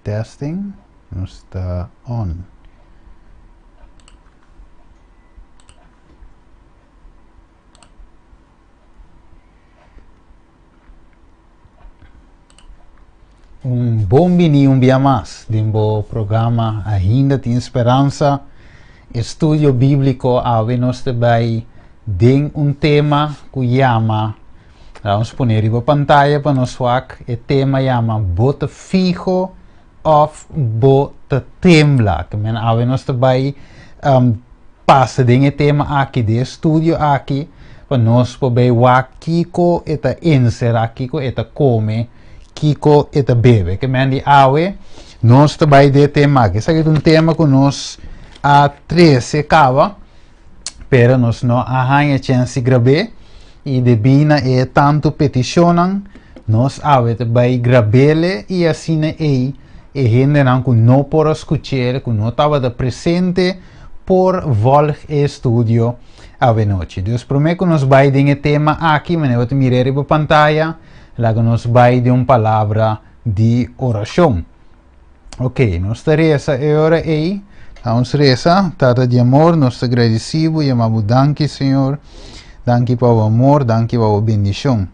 testing. Não está on. Bom dia mais do programa Ainda Tem Esperança, estudo bíblico. Nós também tem tema que chama, vamos pôr na pantalla para nós ver, o tema chama bota fijo of bota tembla. Que nós também passa o tema aqui de estudo aqui para nós poder ver Kiko eta insera Kiko eta come Kiko eta bebe, que mendi awe, nós também de tema aqui. Isso aqui é tema que nós a 13 acaba, pero nós não arranha chance grabe e de bina é tanto peticionam, nós awe também grabele e assim e gente não por escutar, que não estava presente por volg estudio a noite. Deus promete que nós vai de tema aqui, mas eu te mirei para a pantalla. Lá que nos vai de uma palavra de oração. Ok, nossa reza é hora aí. Vamos rezar. Tata de amor, nós agradecemos e amamos. Danke, Senhor. Danke para o amor, danke para a bendição.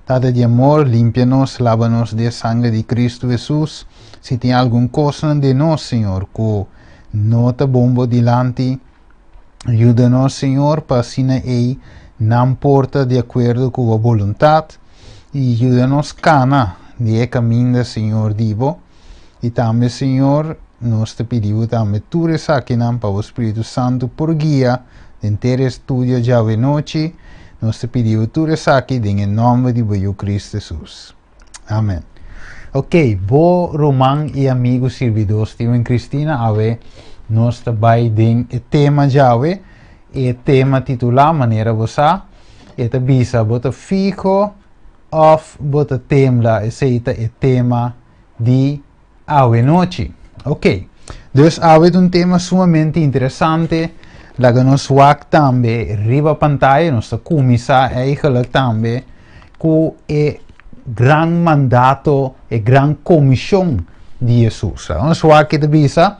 Tata de amor, limpia-nos, lava-nos de sangue de Cristo Jesus. Se tem alguma coisa de nós, Senhor, que não está bom dilante, ajuda-nos, Senhor, para assim aí não porta de acordo com a vontade. E ajuda-nos cana de caminho, Senhor Divo. E também, Senhor, nós te pedimos também tu aqui para o Espírito Santo por guia inteiro estudo já de noite. Nós te pedimos tu aqui em nome de Cristo Jesus. Amém. Ok, bom Romão e amigos servidores de Cristina, nós também tem o tema já, o tema titular, maneira você, e também bota fijo of bota tembla, esse é o tema de hoje noite. Ok, então hoje é um tema sumamente interessante, lá que nós vamos também riba pantalla, nós começar eigenlijk também com o grande mandato e grande comissão de Jesus. Nós vamos aqui de visa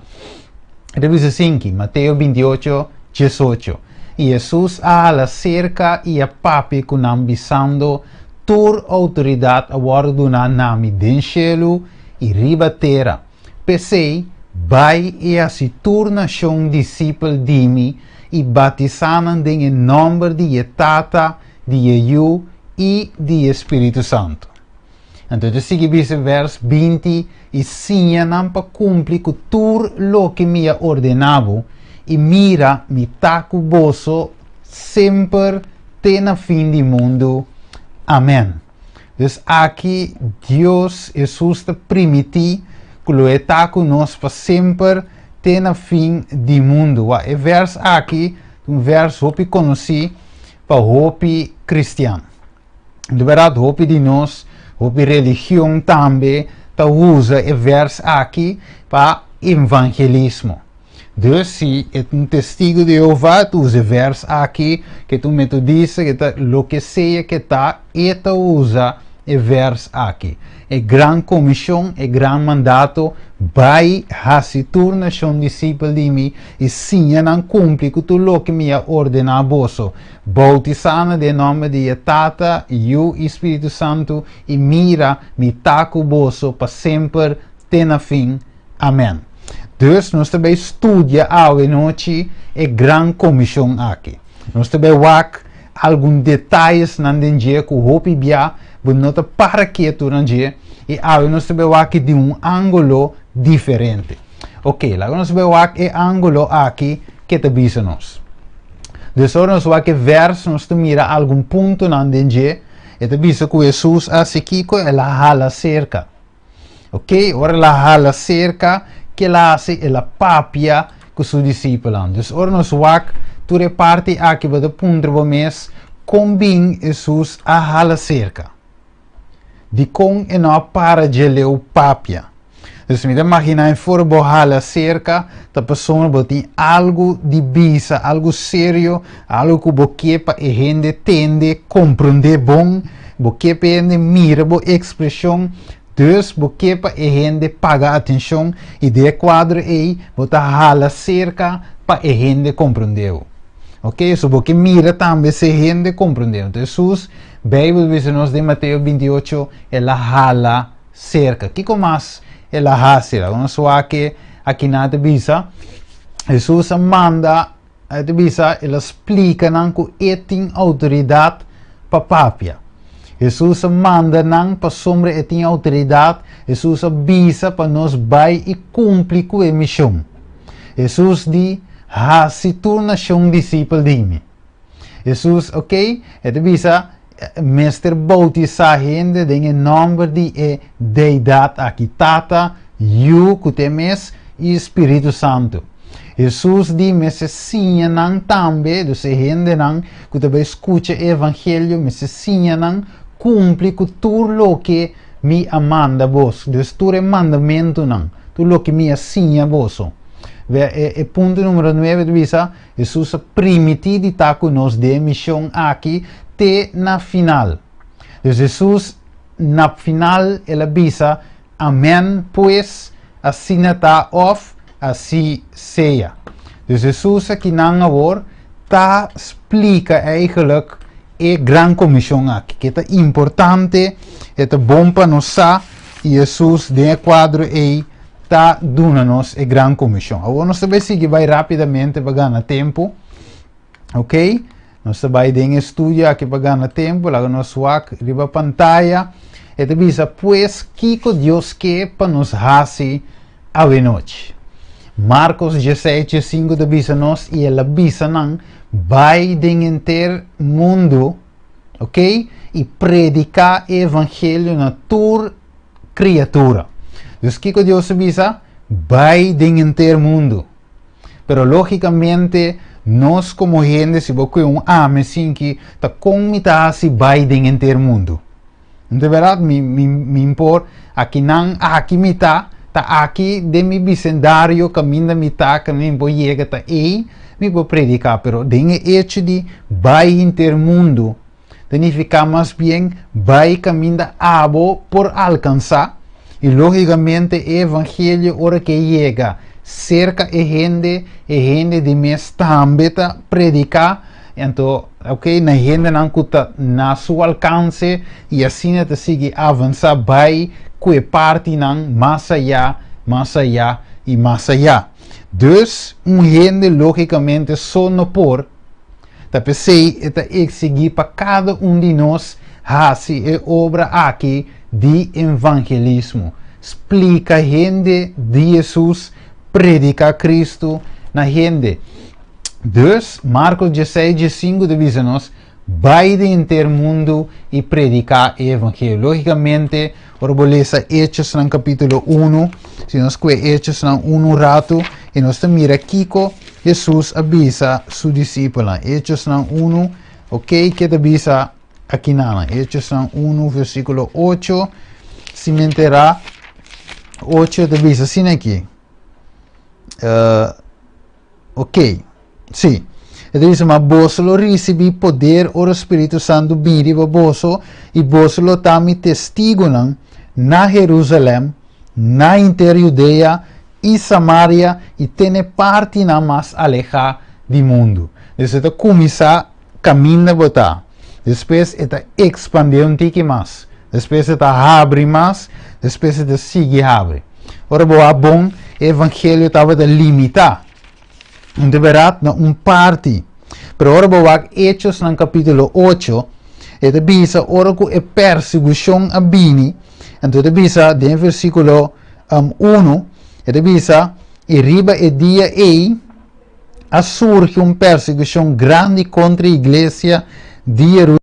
5, Mateus 28, 18. E Jesus a cerca e a papi com ambisando tur autoridade a ordena nami den cielo e riba terra. Pensei, vai e a se tornação discípulo de mim e batizando em nome de Tata, de Eu e de Espírito Santo. Então, sigue verso 20 e sim, não para cumprir com tudo o que me ordenava e mira, me taco boso sempre até na fim do mundo. Amém. Então, aqui, Deus, Jesus, te permitiu que o está conosco para sempre até na fim do mundo. E verso aqui, um verso que conheci para o cristiano. De verdade, o de nós, a religião também, usa o verso aqui para evangelismo. Então, se é um testigo de Jeová, tu usa o verso aqui, que tu metodista, que tá, lo que seja que está, e tu usa o verso aqui. É grande comissão, é grande mandato, vai a se tornar um discípulo de mim, e sim, não cumpre com tudo o que me ordena a vosso. Bautizando em nome de Tata, Eu e Espírito Santo, e mira, me taco vosso para sempre, até na fim. Amém. Então, nós também estudamos hoje noite a grande comissão aqui. Nós também vemos alguns detalhes na dia que o hopi bia, nota para que durante e hoje nós também vemos de um ângulo diferente. Ok, lá nós vemos o ângulo aqui que te visa nós. Então, nós vemos que verso nós mira algum ponto na dia e te visa que Jesus aqui com ela hala cerca. Ok, ora la hala cerca que la hace la papia com seus discípulos. Então, ora nós vemos tu reparte aqui para o ponto mês combin Jesus a hala cerca. De com e não para de leu papia. Então, me imagina em fora hala cerca, a pessoa tem algo de bisa, algo sério, algo que você e gente tende compreender bom, você pende mira boa expressão Dus, porque para a gente pagar atenção e de quadro aí, botar hala cerca para a gente compreender. Ok? So, porque mira também se a gente compreender. Então, Jesus, Bíblia diz-nos de Mateus 28, ela hala cerca. Que como mais ela hace? Uma só aqui na Bíblia, Jesus manda a Bíblia, ela explica que tem autoridade para papia. Jesus manda para sombra tem autoridade. Jesus avisa para nós vai e cumprir com a missão. Jesus diz, se torna um discípulo de mim. Jesus, ok? Ele avisa, mestre bautiza a gente em nome de deidade aqui, Tata, eu, Cutemes e Espírito Santo. Jesus diz, me se sinha também, do se gente que também escuta o evangelho, me se sinha cumpre com tudo o que me amanda vos, dus tudo mandamento tudo o que me assina vos. Ponto número 9 diz, Jesus permite de estar conosco de missão aqui até na final. Dus Jesus na final ele diz, amém, pois assim está off, assim seja. Dus Jesus aqui na agora tá explica eigenlijk a grande comissão aqui, que é importante, é bom para nós, e Jesus, de quadro aí, está dando-nos a grande comissão. Agora, nós também seguir vai rapidamente para ganhar tempo, ok? Nós também tem estúdio aqui para ganhar tempo, lá nós vamos riba a pantalla, e diz, pois, que Deus quer para nos fazer a noite. Marcos 17:5 diz-nos, e ela diz-nos, vai em ter mundo, ok? E predicar o evangelho na toda criatura. Então, o que Deus diz? Vai em ter mundo. Pero, logicamente, nós como gente, se você ama, assim, que está comitado se vai em ter mundo. Não é verdade? Me impor, aqui não, aqui me está aqui de mi vecindario, caminho da mitad, caminho vou chegar até aí, me vou predicar, pero tem hecho de vai intermundo, significa mais bem vai caminho da abo por alcançar, e logicamente o evangelho hora que chega cerca a gente de mes também predicar, então, ok, na gente não cuta na seu alcance e assim te sigue avançar vai que parte não mais allá e mais allá. Dus, gente logicamente só no por, tapi sei eta exigir para cada de nós fazer a obra aqui de evangelismo. Explica a gente de Jesus, predica Cristo na gente. Dus, Marcos 16:5 diz-nos, vai de intermundo e predicar o evangelho. Logicamente, ora vou ler Hechos no capítulo 1, se nós que Hechos no 1 rato, e nós mira aqui que Jesus avisa su discípulo. Hechos no 1, ok, que avisa aqui na Hechos no 1, versículo 8, se me enterá, 8 avisa assim aqui. Ok, sim. Ele diz, mas vos lo recebi poder o Espírito Santo viri vosso e vos lo tami testigo na Jerusalém, na inteira Judeia e Samaria e tene parte na mais alejada do mundo. Então, começa a caminhar botar. Depois, está expandir um tique mais. Depois, está abre mais. Depois, está seguir abre. Ora, bom, o evangelho estava limitado. De verdade, não parte. Pero ora bawag Hechos no capítulo 8, e bisa ora ko e persecução a bini, então bisa de versículo 1, e bisa e riba e dia e a surge persecução grande contra a igreja de Jerusalém.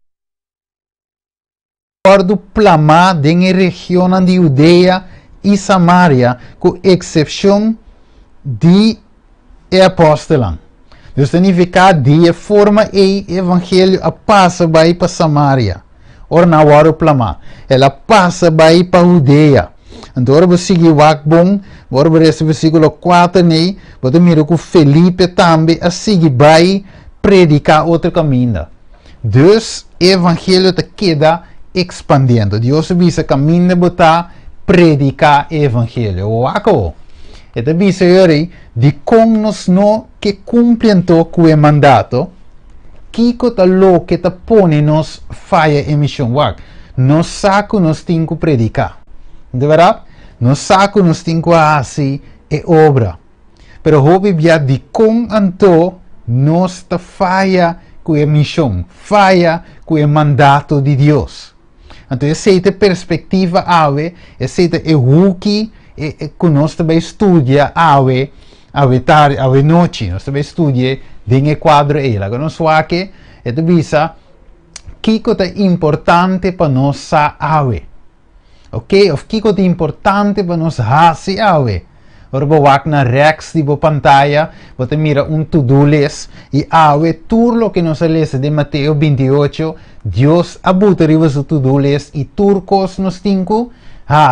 Acordo plamar em região de Judeia e Samaria, com exceção de apóstolos. Então, significa de forma e evangelho a passa vai para Samaria. Ora na hora plama. Ela passa vai para Judeia. Então, ora você seguir o bom. Ora por esse versículo 4 nem. Você mira que Felipe também a seguir vai predicar outro caminho. Então, o evangelho te queda expandindo. Deus visa caminho botar predicar evangelho. Wako. Esta bisa yori de com nos no que cumpriendo com o mandato, kiko ta lo que ta pone nos falla emissão wak. Nos saco nos tinco predicar. De verdade? Nos saco nos tinco assim e obra. Pero hobi bia de com anto nos ta falla com a missão, falla com o mandato de Deus. Então, essa perspectiva ave, essa é o que nós também estudia ave tarde, ave noite, nós também estudia dentro quadro ela. Agora nós vamos que é visa que é importante para nós ave, ok? O que é importante para nós fazer ave. Ora, você na Rex de pantalla, você mira to-do list e ave tudo o que nós lemos de Mateus 28, Deus abuta o to-do list e turcos nos cinco.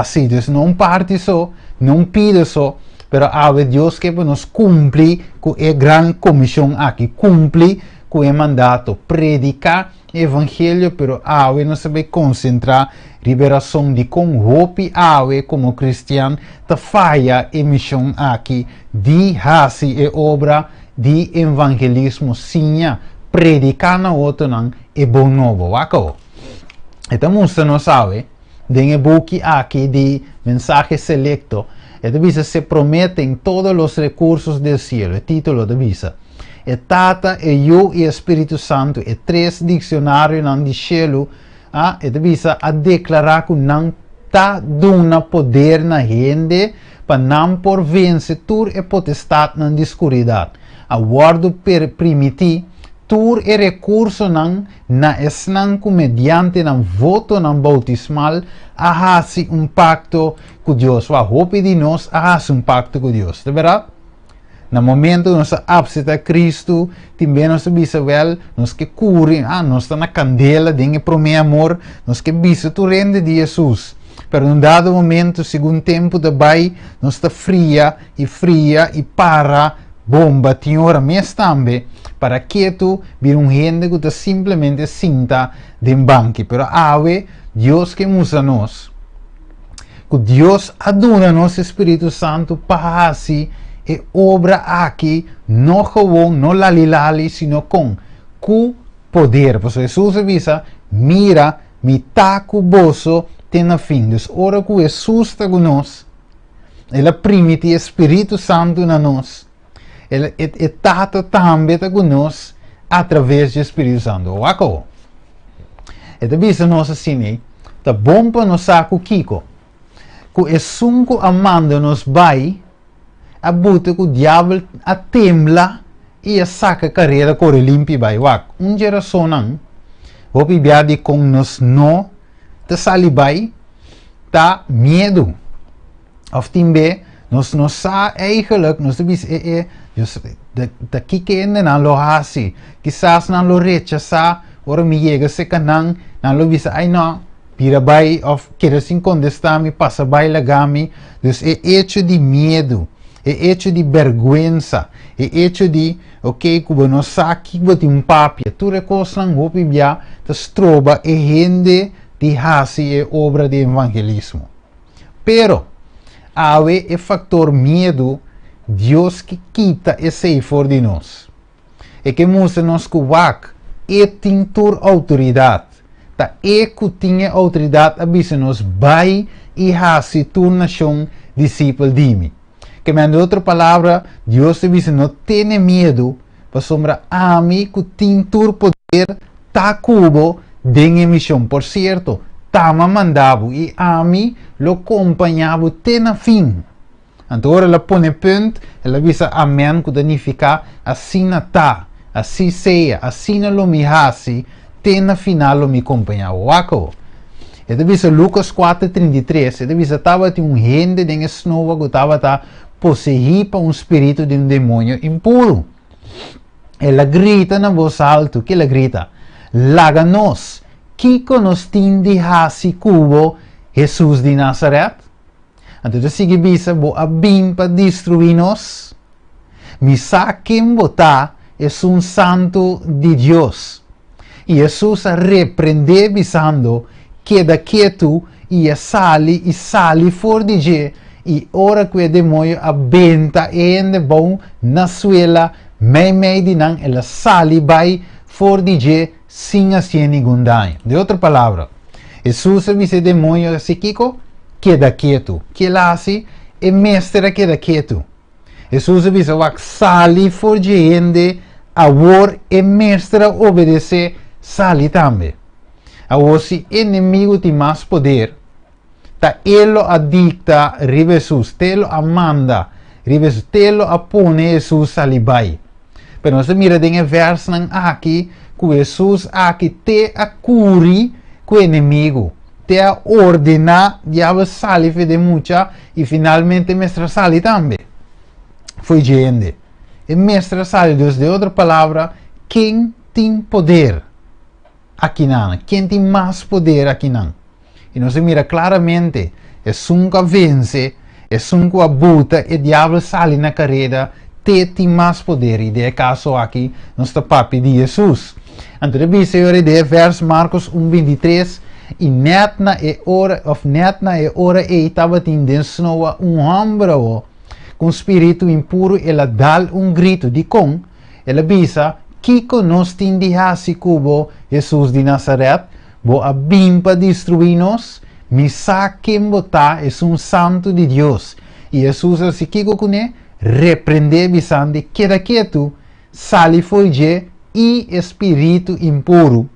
Sim, Deus não parte só, não pide só, pero ave Deus que nos cumpre com a grande comissão aqui, cumpre com o mandato, predicar evangelho, pero ave não sabe concentrar liberação de com roupa ave como cristiano, ta falha a missão aqui de fazer e obra de evangelismo, sim, predicar na outra não é bom novo, wako. Então, você não sabe, dentro do book aqui de mensagem selecto, visa se prometem todos os recursos do céu, o título da visa. E Tata, e eu e Espírito Santo, e 3 dicionários do céu, visa a declarar que não está dando poder na gente para não por vencer tur e potestade na escuridade. A guardo permitir tur e recurso na esnan mediante na voto na bautismal a fazer pacto com Deus. A hope de nós a fazer pacto com Deus. De verdade? No momento nós absenta Cristo, também nós bisa well, nós que cure, nós está na candela, dengue pro meu amor, nós que bisa tu rende de Jesus. Pero num dado momento, segundo tempo da bai, nós está fria e para bomba, tinhora, mas também para que tu vir gente que está simplesmente sinta de banque. Pero ave, Deus que usa nós, que Deus aduna nosso Espírito Santo para assim, e obra aqui, não com, não lali, sino com poder. Por isso, Jesus avisa, mira, mi taco boso tem na fim. Então, ora que Jesus está conosco, ele permite o Espírito Santo na nós, ele está também conosco através do Espírito Santo. Wako. Ele avisa nós assim, tá bom para nós saco Kiko, que é sunco amando nos vai, a buta que o diabo a tembla e a saca carreira corre limpi vai wak. Geração não, o pibiade com nos não, te sali vai, tá medo. Of timbe, nos não sa eigenlijk, nos bis da kike na lo hasi, quizás na lo rechaça, ora me llega se canang, na lo bisa ai não, pira vai of querer sin contestar-me, passa vai lagami, dus é hecho de medo. É hecho de vergüenza, é hecho de, ok, que não sabe que você tem papia, tu recostas na roupa e já te trova e gente de fazer e obra de evangelismo. Pero, há o fator medo, Deus que quita esse for de nós. E que mostra nos que e tem tur autoridade. Tá e que tinha autoridade, avisa nos, vai e fazer tu nação discípulo de mim. Que em outra palavra, Deus te diz, não tenha medo, para sombra a mim que tem tur poder, tá cubo, de missão. Por certo, tá me mandava e a mim lo acompanhava até na fim. Então, ela põe ponto, ela diz amém, que significa assim tá, assim seja, assim lo me hace, até na final lo me acompanhava. Wako. Ele diz Lucas 4:33, ele diz estava tem gente de snova que estava possuído por espírito de demônio impuro. Ela grita na voz alta, que ela grita, laga-nos, que nos tem de hasi cubo Jesus de Nazaré. Então, sigue bisa, bo abim para destruir-nos, me saquem botar, é santo de Deus. E Jesus a repreender bisando, queda quieto e sali for de je, e ora que o demônio abenta e bom na suela, mei de não, ela sali vai for de je, sem assim nenhum dano. De outra palavra, Jesus disse demônio assim, Kiko, queda quieto, que lá assim, e mestre queda quieto. Jesus disse, sali for de ende, a war e mestre obedecer, sali também. A se inimigo tem mais poder, ta ele adicta ribe Jesus, telo amanda, ribe Jesus, telo apone Jesus salibai. Pero nós mira em verso aqui, que Jesus aqui te acuri com o inimigo, te a ordena, diabo sali de mucha, e finalmente mestre sali também. Foi gente. E mestre sali, Deus, de outra palavra, quem tem poder aqui não, quem tem mais poder aqui não. E nós mira claramente, é nunca vence, é nunca abuta, e o diabo sale na carreira, tem mais poder. E de caso aqui, nós está papi de Jesus. Então, o Senhor de verso Marcos 1:23, e net na hora e estava tendendo hambra com espírito impuro, ela dá grito de com, ela bisa, Kiko nos tindihasi kubo Jesus de Nazaret, bo abimpa destruir-nos, me saquem botar, é santo de Deus. E Jesus assim, Kiko kune, repreende bisande, queda quieto, sali foge e espírito impuro.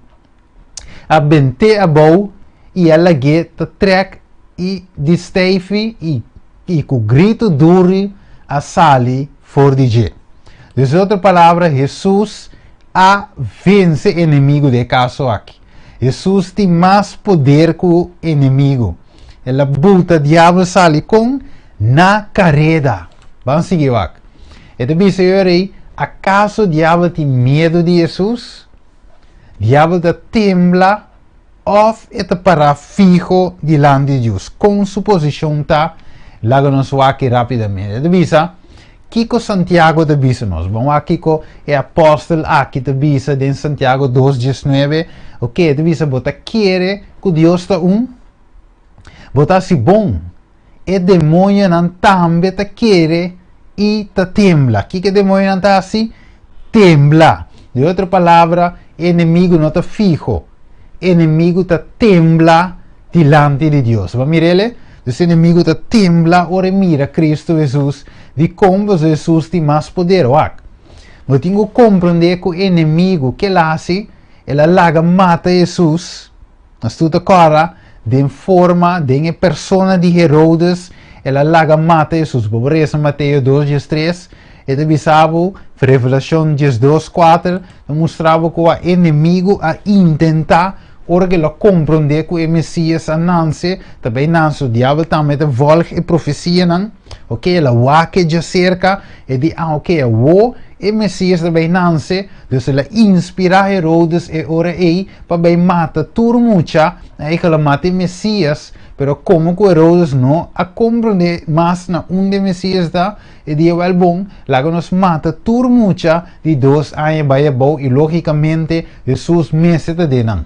Abente abou, e ela geta trek e disteife e com grito duro a sali for de je. De outra palavra, Jesus a vence o inimigo de caso aqui. Jesus tem mais poder que o inimigo. Ela buta diabo sali com na carreira. Vamos seguir aqui. Então, o Senhor aí, acaso o diabo tem medo de Jesus? O diabo tembla ou está para fijo diante de Deus. Com sua posição está, logo nós vamos aqui rapidamente. Então, Kiko Santiago de bisa nós. Vamos aqui com o apóstolo aqui de bisa de Santiago 2:19. Ok, de bisa bota querer que Deus está bota se bom. E demônio não também ta querer e ta tembla. Que demônio não tá assim? Tembla. De outra palavra, inimigo não está fijo. Inimigo ta tembla diante de Deus. Vamos mirar ele? Esse inimigo ta tembla ora mira Cristo Jesus de como Jesus tem mais poder. Eu tenho que compreender que o inimigo que ele faz, ele larga mata Jesus. Mas tu te acorda, de forma, de persona de Herodes, ele larga mata Jesus. Por isso, Mateus 2:3, ele avisava, Revelação 2:4, mostrava que o inimigo a intentar ora que ele compreende que o Messias nasce, também nasce o diabo também de volg e profecia não, ok, ele waque de cerca e di ok, o Messias também nasce, então ele inspira Herodes e ora aí para bem mata tudo mucha, aí que ele mata o Messias, pero como que Herodes não a compreende mais na onde o Messias está, e di well bom, logo nos mata tudo mucha de 2 anos vai bom e logicamente Jesus mestre de não.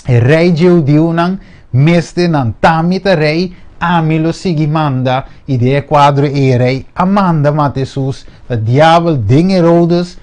E rei judeu não mestre não tamita rei amilo sigi manda e de quadro e rei amanda mata Jesus o diabo de Herodes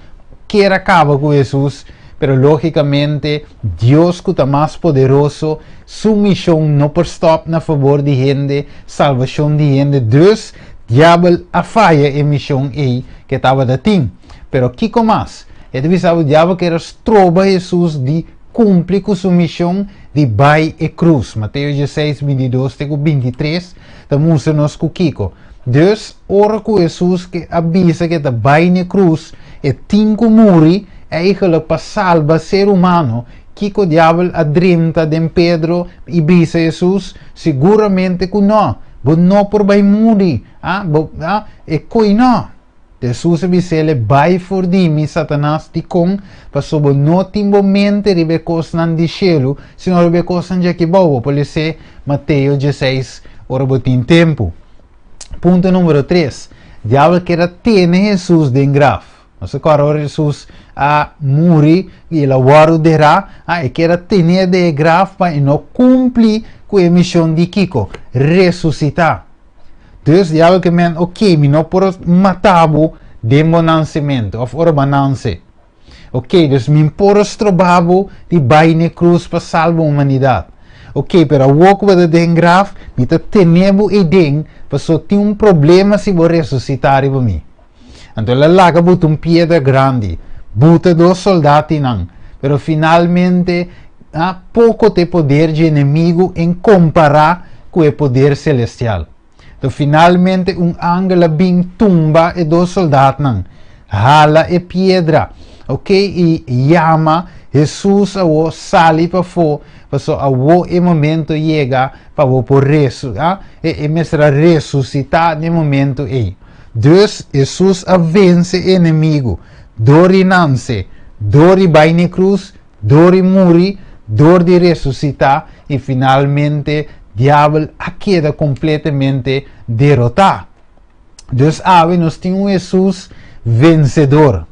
quer acaba com Jesus pero logicamente Deus que está mais poderoso sua missão não por stop na favor de gente salvação de gente dus diabo a falha a missão aí que estava da tim pero que com mais ele sabe o diabo que era troba Jesus de cumpre com sua missão de bai e cruz. Mateus 16:22-23, da mostra-nos com Kiko. Deus, ora com Jesus que avisa que da bai e cruz e tinco muri, é ele para salvar ser humano. Kiko diabo adrenta de Pedro e bisa Jesus, seguramente que não. Bo não por bai muri, e coi não. Jesus disse, vai for di mi Satanás di com, pasobo no timbo mente ribe cosnan di cielo, sino ribe cosnan de aqui bobo, por isso Mateus 16, ora botin tempo. Ponto número 3. Diabo quer ter Jesus de engraf. Nossa cara Jesus a muri e la waru derá e quer ter de grafa e não cumpre com a missão de Kiko, ressuscitar. Dus diabo que men ok, mi não por matabo demo nascimento of orbanance. Ok, dus mi por trobabo de baine cruz para salvar a humanidade. Ok, pero walk with the graf, mi ta tenebo e ding, para só ter problema se vou ressuscitar para mim. Então ela laga buta piedra grande, buta dos soldados não, pero finalmente há pouco de poder de inimigo em comparar com o poder celestial. Então finalmente ángel bem tumba e dos soldados não, hala e pedra, ok, e chama Jesus a o sali para fora, para só a o momento chega para o por e mestra ressuscitar no momento aí. Dus Jesus a vence inimigo, dori nanse, dori baine cruz, dori muri, dori ressuscitar e finalmente diabo a queda completamente derrotado. Dus nós temos Jesus vencedor.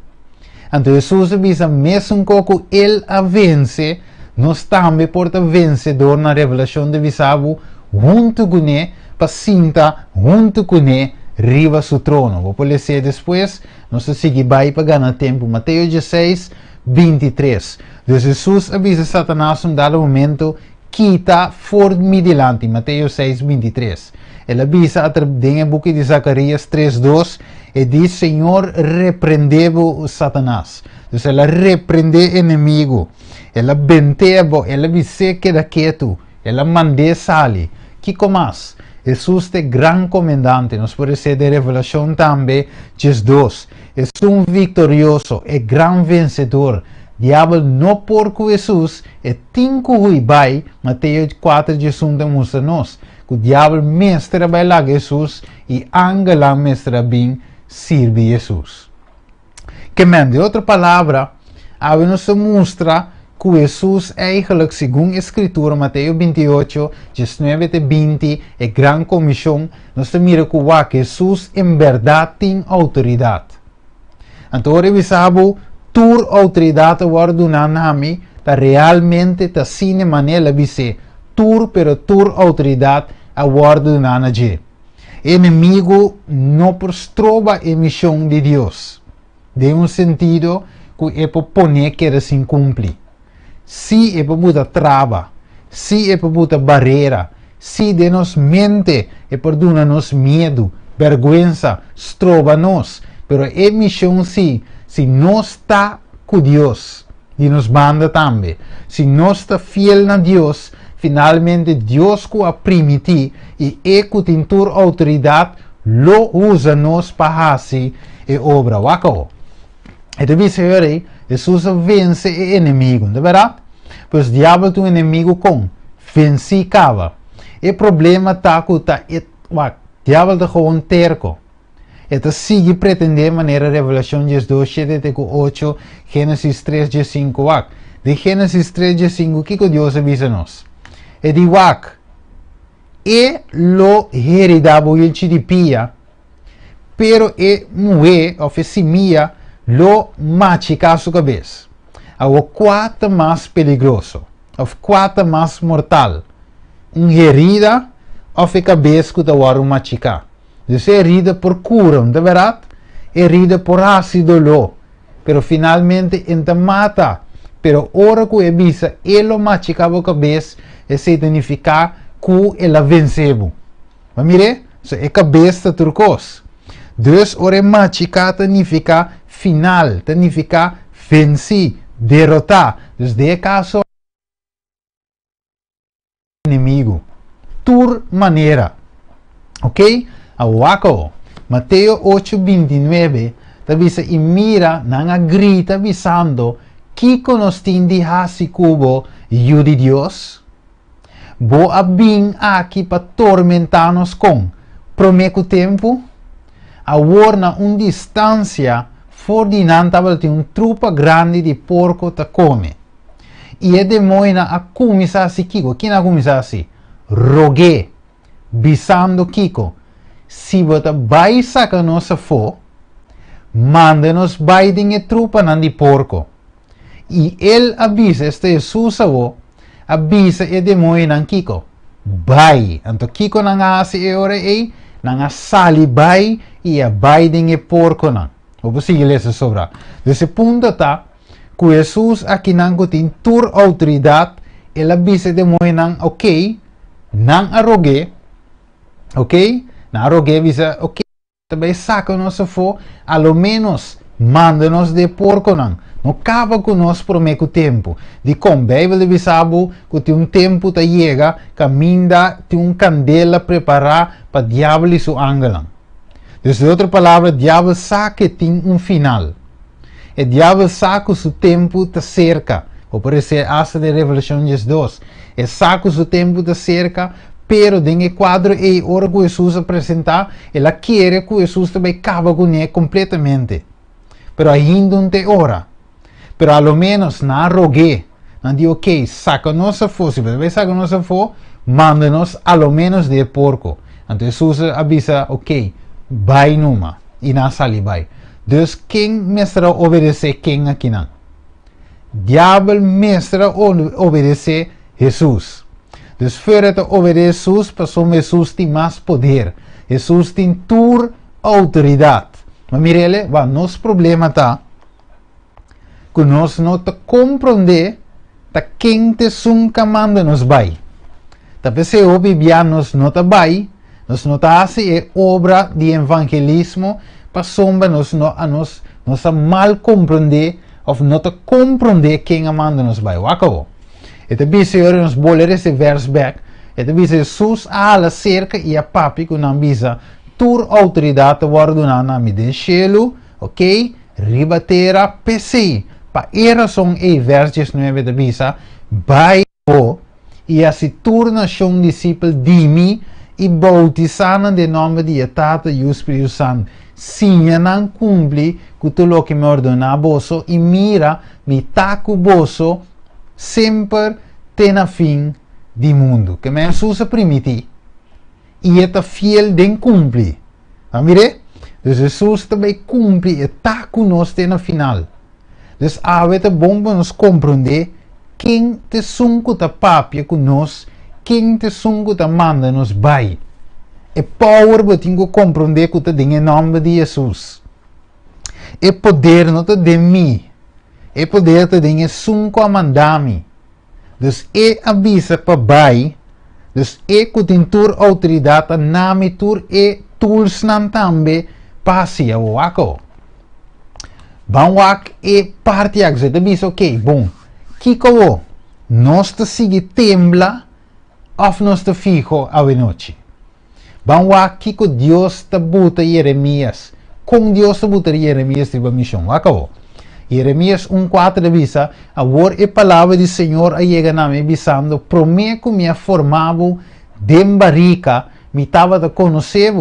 Então Jesus avisa mesmo que ele a vence, nós também porta vencedor na revelação de Visabo, junto com ele, para sinta junto com ele, riba su trono. Vou poder ser depois, nós seguimos para ganhar tempo. Mateus 16, 23. Então Jesus avisa Satanás um dado momento, quita for me delante. Mateus 6, 23. Ele avisa através do book de Zacarias 3, 2 e diz, Senhor, repreendeu Satanás. Então ela repreende o inimigo. Ela bentevo, ela disse que da quieto. Ela mande sali. Que mais? Jesus é grande comandante. Nós podemos ser de revelação também, Jesus. É vitorioso, é grande vencedor. Diabo não porco Jesus, é tinco vai. Mateus 4, Jesus mostra-nos. O diabo mestra vai lá Jesus e angela mestra bem serve Jesus. Que de outra palavra, a nos mostra que Jesus é eigenlijk segundo a Escritura, Mateus 28, 19 e 20, é grande comissão, nós mira que Jesus em verdade tem autoridade. Então, revisamos, tua autoridade agora do nome, para realmente ta sine maneira dizer, pero tua autoridade agora do nome. Inimigo não prostroba a missão de Deus. De um sentido que é para poner que se incumpre. Se é para botar trava, se é para botar barreira, se de nos mente é para dar-nos medo, vergonha, estroba-nos. Pero a missão se nós está com Deus, e nos manda também. Se nós está fiel a Deus, finalmente Deus que a permitir e que tem tua autoridade, lo usa nos para fazer a obra. Wako. Então, você Jesus vence o inimigo, não é verdade? Pois o diabo tem um inimigo com vence cava. O problema está que o diabo está com terco. Então, sigue pretender maneira revelação de 2, 7, 8, Gênesis 3, 5. De Gênesis 3, 5, o que Deus avisa nos? E diz, e lo heredavo il chidipia, pero e mue, ou semia, lo machica a sua cabeça. O quatro mais perigoso, o quatro mais mortal. Herida, ou a cabeça que está a machicar. Então, herida por cura, não é verdade? Herida por ácido lo. Pero finalmente, enta mata. Pero ora que avisa, ele machicava a cabeça, e significa que ele venceu. Mas mire, é cabeça turcos. Dus ora machicar significa final, significa vencer, derrotar. Dus de caso, inimigo. Tur maneira. Ok? Awako. Mateus 8, 29. Avisa e mira, nanga grita avisando, que nos tindi hasi cubo, yu de Dios. Bo abing aqui para tormentar-nos com prometo tempo, a warna distância fordinanta tem trupa grande de porco ta come. E é demoina a começar assim, Kiko. Quem a começar assim? Rogue, bisando Kiko. Se você vai sacar nossa fo, manda-nos baiding e trupa nan di porco. E ele avisa, este Jesus avisa e demônio nan Kiko. Bai. Anto Kiko nang asi e ora e, nang sali bai e a baiding e porco nan. O sige lesa sobra. Desse punto tá, que Jesus aqui nang tem tur autoridade, ele avisa e demônio nan, ok, nang arrogue, ok, nang arrogue avisa, ok, também saca nosso fo, alo menos manda-nos de porco não. Não acaba com nós por meio tempo. De como Bíblia avisava que tem tempo que chega, caminha, tem candela preparar para diabo e seu ángel. Então, de outra palavra, diabo sabe que tem final. E diabo sabe que o seu tempo está cerca. Ou por isso, essa de Revelação 2. E sabe que o seu tempo está cerca, pero em quadro e hora que Jesus apresentar, ela quer que Jesus também acaba com ele completamente. Pero ainda não tem hora. Pero a lo menos na rogue, não digo ok, saca nossa força, se você saca nossa força, manda-nos a lo menos de porco. Então Jesus avisa, ok, vai numa, e na sali vai. Dus quem mestra obedecer quem aqui não? Diabo mestra obedecer Jesus. Dus fora de obedecer Jesus, passou Jesus tem mais poder. Jesus tem toda autoridade. Mas mirele, nosso problema está que nós não compreendemos quem te sunca manda nos vai. Talvez se o Bíblia nos não vai, nós não fazemos obra de evangelismo para sombra nós mal compreender ou não compreender quem manda nos vai. Acabou. E também se eu nos boler esse verso back, e também se Jesus ala cerca e a papi que não visa tur autoridade guardar na mi de cielo, ok? Ribatera PC. Pa era son e versos 9 de visa, vai o e a se torna um discípulo de mim e bautizando de nome de Tata e o Espírito Santo. Sim, não cumpre com tudo o que me ordena bosso e mira, me taco bosso sempre tem a fim do mundo. Que me Jesus permite e é fiel de cumprir. Mire? Dus Jesus também cumpre e está conosco no final. Dus é bom para nos compreender quem te sunco ta papia conosco, quem te sunco ta manda nos vai. É power para tingo compreender que te em nome de Jesus. É poder não te de mim. É poder te de sunco a mandar-me. Dus é avisa para vai. Dus é que tem tur autoridade na me tur é tools nan tambe passia o ako. Banwak e parte ak zet bis ok, bom. Kiko nós te sigue tembla of nós te fijo a noite. Banwak kiko Deus te buta Jeremias. Com Deus te buta Jeremias de missão. Ako. Jeremias 1:4 visa, agora a palavra do Senhor a chega na me bisando, prometo que me formava de barrica, me estava de conhecer.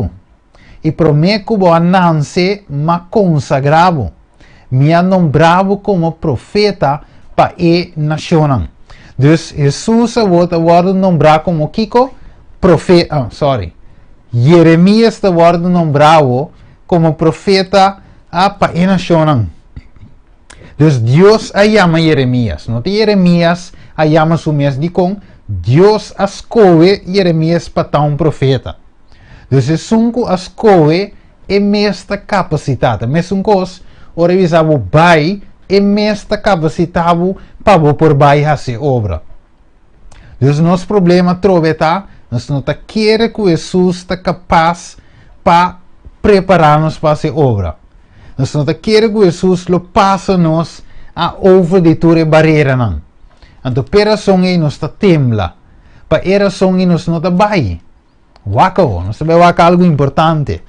E prometo que nasce me consagrava, me nombrava como profeta para a nação. Dus Jesus wordt nombrado como Kiko, profeta, Jeremias wordt nombrado como profeta para a nação. Dus Deus a chama Jeremias, não tem Jeremias a chama sumias de com, Deus a escolhe Jeremias para um profeta. Dus é sunco a escolhe é mesta capacitada, mas um cos, o revisava bai é mesta capacitado para por bai fazer obra. Dus nosso problema troveta, nós não tá quer que Jesus está capaz para preparar-nos para fazer obra. Nós não queremos que Jesus lo passa nos a over de tua barreira não. Então pera songe nos ta tembla, para era songe nos não ta vai. Wako, nós sabemos waka algo importante.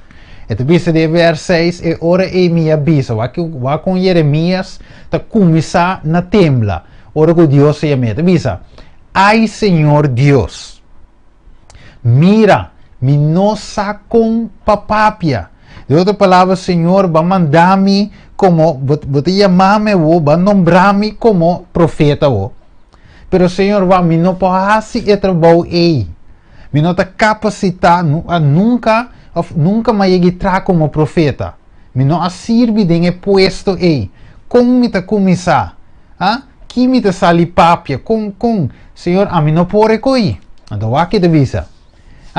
Então bisa de vers 6 e ora e minha bisa, wako Jeremias ta começar na tembla. Ora que Deus se chama, bisa. Ai Senhor Deus, mira, me nossa com papapia. De outra palavra, Senhor, vai mandar-me como, vai chamar-me, vai nombrar-me como profeta. Pero, Senhor, vai me não pode e trabalho aí. Me não está capacitar a nunca mais entrar como profeta. Me não sirve de puesto aí. Como me tá começar? Que me tá sali papia? Senhor, a mim não pode coi. Então, aqui te visa.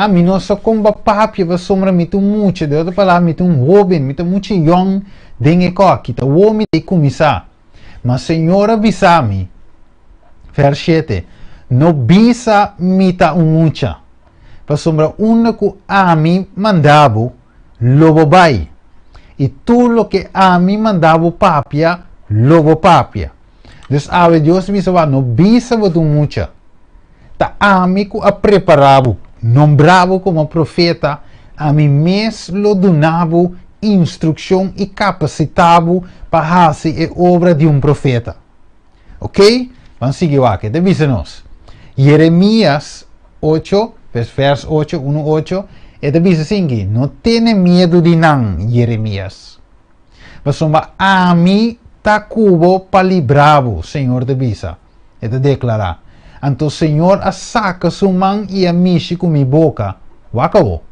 Me não só com papia, vai sombra me tu muito. De outra palavra, me tu jovem, me tu muito young. Dengue aqui, tá o me te começar. Mas Senhor avisa-me. Vers 7. No bisa me tá mucha. Para sombra único a mim mandava, lobo vai. E tudo o que a mim mandava papia, lobo papia. Dus ave Deus me salva, no bisa botu mucha. Ta amigo a preparava, nombrava como profeta, a mim mesmo donava instrução e capacitava para fazer a obra de profeta. Ok? Vamos seguir aqui, devisa-nos. Jeremias 8, vers 8, 1:8, e devisa assim, não tenha medo de não, Jeremias. Mas a mim tá cubo para livrar-o, Senhor devisa. E te declarar. Então, Senhor, a saca sua mão e a mexe com minha boca. Wacao.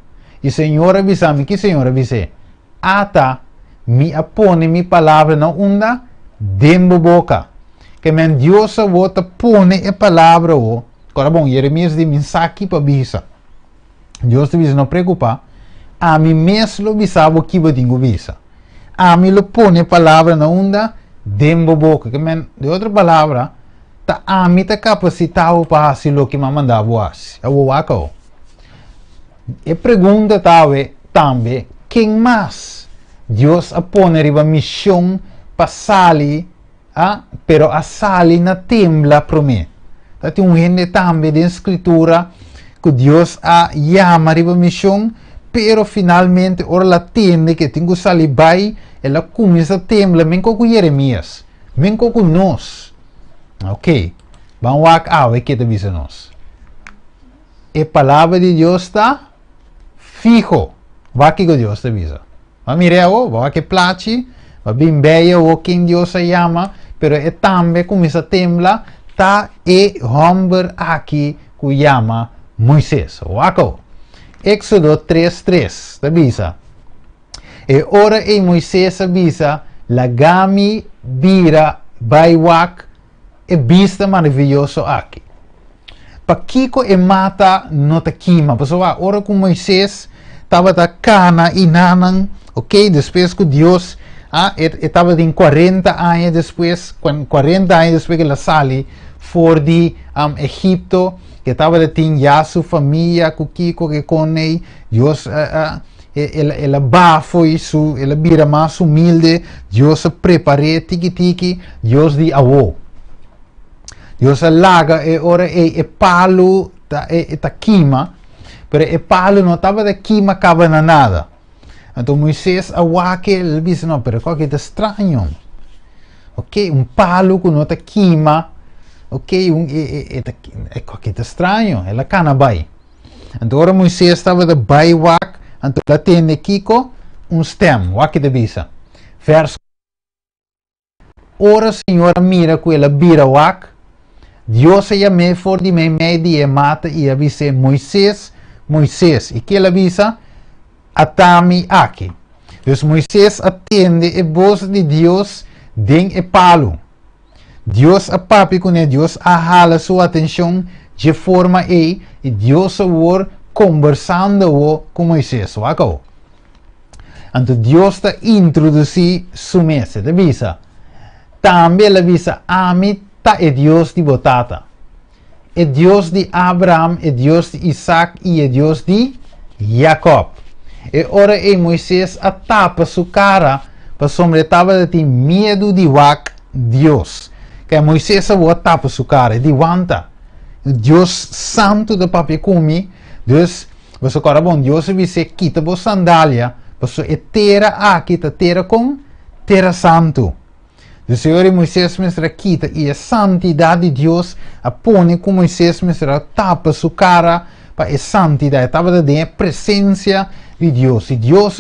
E Senhor avisa-me, que Senhor avisa? Ata, me apone minha palavra na onda, dembo boca. Que meu Deus volta pone a palavra o. Agora bom, Jeremias de mensagem para visa. Deus te diz, não preocupa. A mim mesmo avisava o que eu tenho visa. A mim lo pone a palavra na onda, dembo boca. Que de outra palavra, a mim está capacitado para fazer o que me mandava fazer. É o wacao. E pergunta também, quem mais Deus apone a missão para sair, pero a sair na tembla para mim. Tem gente também da escritura que Deus chama a missão, pero finalmente ora la tende que tem que sair bem, ela começa a temblar, men com Jeremias, men com nós. Ok, vamos a ver que te diz nós. A palavra de Deus está fijo. Vai que Deus te avisa. Vai mirar vai que place, vai bem bem o quem Deus se chama, pero é também começa a temblar, tá e homem aqui que chama Moisés. Waco. Éxodo 3:3 te avisa. E ora e Moisés avisa, lagami vira baiwak e vista maravilhoso aqui. Pakiko e mata nota quima. Pessoal, ora com Moisés estava da cana e nanang, ok? Depois que Deus estava em 40 anos depois, 40 anos depois que ela sali for de Egipto, que estava de ter já sua família, Kiko que conei, Deus ela foi ela vira mais humilde, Deus preparou tiki Deus de avô. Deus laga e ora e palo tá quima, pero e palo não estava de quima cava na nada. Então Moisés awaque ele disse não, pero qual que é estranho, ok? Palo que não tá quima, ok? Qual que é estranho, ela cana vai. Então ora Moisés estava de baiwak, então ela tem Kiko stem, wak de visa. Verso. Ora Senhora mira que ela vira wak. Deus se chamou for de meio mata e avisa Moisés, e que ele avisa? Atami aqui. Então Moisés atende a voz de Deus den e palo. Deus a papi com Deus ahala sua atenção de forma e Deus a conversando com Moisés. Então Deus está introduzir sua mesa, avisa. Também ele avisa Ami é Deus de Botata, é Deus de Abraham, é Deus de Isaac e é Deus de Jacob. E ora Moisés tapa sua cara para sombretava de ter medo de Deus. Que Moisés tapa sua cara, de wanta. Deus santo de papi kumi, Deus, você agora bom, Deus você quita a sandália, você é terra aqui, terra com terra santo. O Senhor e Moisés mestra quita e a santidade de Deus apone com Moisés mestra tapa sua cara para a santidade, estava de presença de Deus. E Deus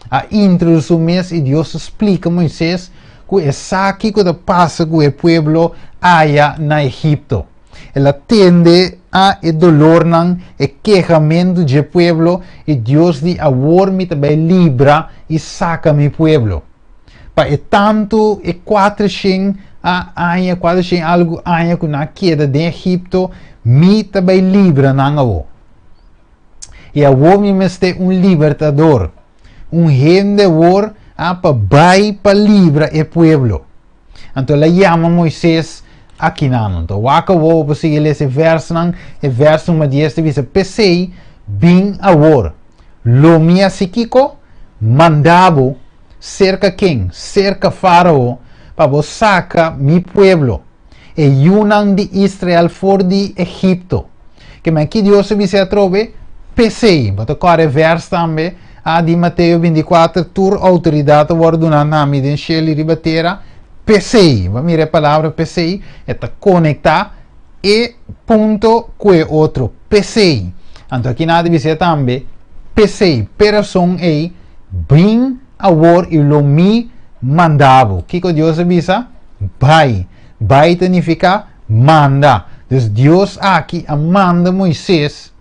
a introduzir mês e Deus explica a Moisés que é aqui que passa com o povo aí na Egipto. ela tende a e dolor nan e quejamento de pueblo e Deus de amor me também libra e saca mi pueblo. Pa e tanto e 400 algo anos que na queda de Egipto me também libra nan avo. E avo me meste libertador, gente war pa bai pa libra e pueblo. Então ela chama Moisés aqui não. Então waka wo posible esse verso nan e verso uma dieste visa pesei bin awor. Lo mia sikiko mandabo cerca quem? Cerca Faraó para vos saca mi pueblo. E yunan de Israel for de Egipto. Que me aqui Deus se vise atrove pesei. Bota core verso também de Mateus 24 tur autoridade orduna nami den sheli ribatera PCI, vamos ver a palavra PCI, é conectar e ponto que outro PCI. Então aqui nada dizer também PCI, person é bem awor e lo mi mandavo. Que Deus avisa? Vai. Vai significa manda. Então Deus aqui manda Moisés,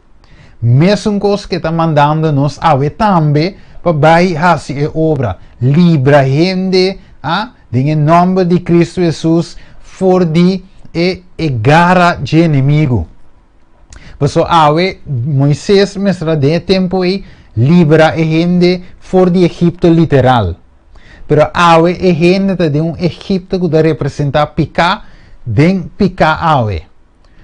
mesmo coisa que está mandando nos ave também para vai fazer a obra. Libra gente em nome de Cristo Jesus, for de garra de inimigo. Por isso, Moisés mestra de tempo aí, libra a gente for de Egipto literal. Pero a gente de Egipto que representa pica, den pica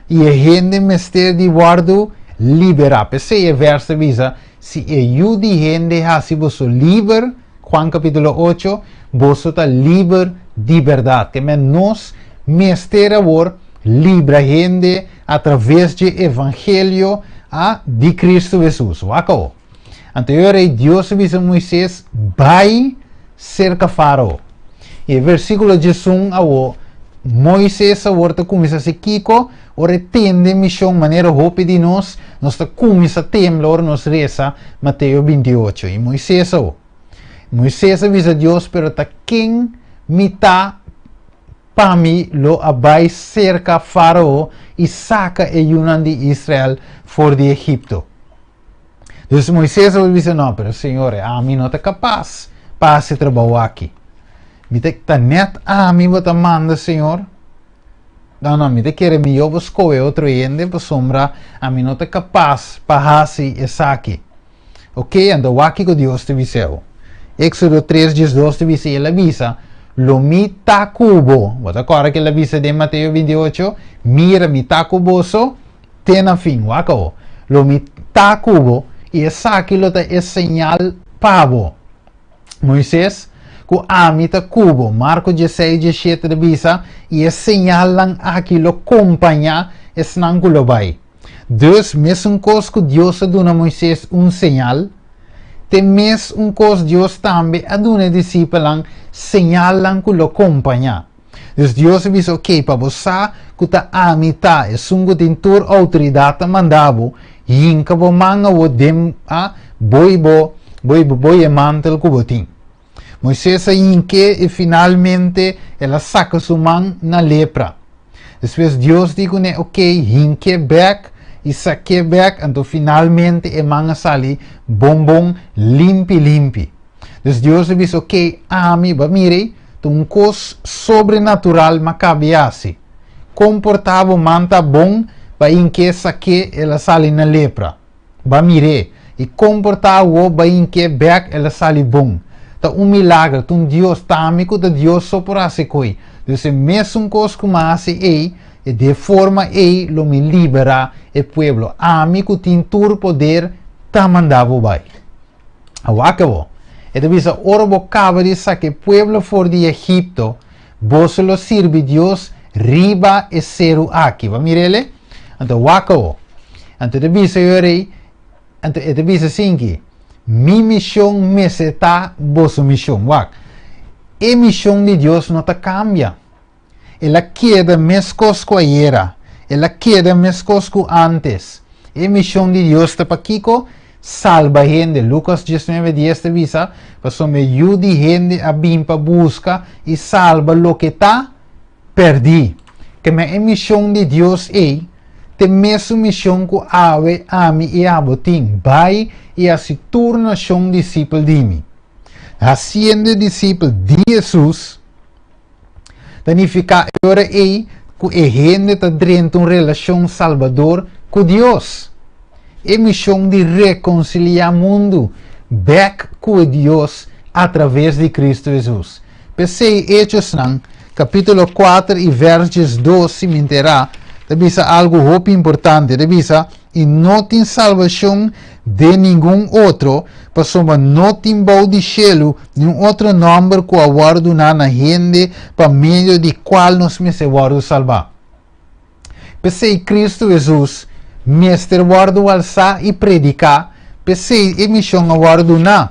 e a gente mestre de guardo libera. Pensei a verso visa, se eu de gente se você livre, Juan capítulo 8, você está livre de verdade. Que nós, mestre agora, libra gente através do evangelho de Cristo Jesus. Então, Deus disse a Moisés, vai cerca Faraó. E o versículo 1, Moisés agora começa a se kiko, ora tende missão maneira hope de nós começa a temblor, nos reza Mateus 28. E Moisés avisa a Deus, pero ta quem me tá para mim lo abai cerca Faraó e saca a Yunan de Israel fora de Egipto. Então Moisés avisa, não, pero Senhor, a mim não está capaz para esse trabalho aqui. Me tá net a mim bota manda, Senhor. Não, me quer me eu busco outro ende para sombra, a mim não está capaz para fazer isso aqui. Ok, então aqui que Deus te viseu. Éxodo 3, 12 te dice, ela avisa, lo mita cubo, bota agora que ela avisa de Mateus 28, mira mita cuboso, tena fin, wako, lo mita cubo, e essa aquilo é señal pavo. Moisés, com a mita cubo, Marcos 16, 17 de visa, e é señalan aquilo acompanha, esse nangulo vai. Deus, mesmo coisa que Deus dá a Moisés señal, tem mesmo coisa Deus também a duna discípulos señalan que lo acompanha. Então Deus diz, ok, para você que está a mitad, é sungo tem tur autoridade mandavo, e em que você manga o dem boi mantel que você tem. Moisés em que e finalmente ela saca sua mão na lepra. Depois Deus diz, ok, em que back, e saque back, então finalmente e manga sali bombom limpi. Então Deus diz, ok, mire, um coisa sobrenatural macabiase. Comportava manta bom, para em que saque ela sali na lepra. Mire, e comportava em que back ela sali bom. Então milagre, Deus tâmico, Deus soporase coi. Então mesmo coisa que mais e de forma lo me libera o pueblo. Amigo tem tur poder ta mandavo vai. Awakabo. E devisa orbo cabri sa que pueblo for de Egipto, vos lo sirve Dios riba e seru aqui. Va mirele? Ante wakabo. Ante devisa yore, ante devisa sinki. Mi missão meseta vosso missão. Wak. E missão de Deus não ta cambia. Ela queda mescos com era. Ela queda mescos com antes. E missão de Deus está para Kiko, salva gente. Lucas 19, 10 te visa, para me ayude gente a vir para busca e salva lo que está perdido. Que a missão de Deus é te mesmo missão que ave ami e abotim, vai e se torna um discípulo de mim. Sendo discípulo de Jesus, significa agora que a gente está dentro de uma relação salvador com Deus. É missão de reconciliar o mundo back com Deus através de Cristo Jesus. Pensei Hechos, capítulo 4 e versos 12, me terá, diz algo muito importante, diz, e não tem salvação de nenhum outro, pois não tem bom de cielo, nenhum outro nome que aguardo na gente, para meio de qual nos me se guardo salvar. Pensei Cristo Jesus, mestre guardo alçar e predicar, pensei a missão aguardo na.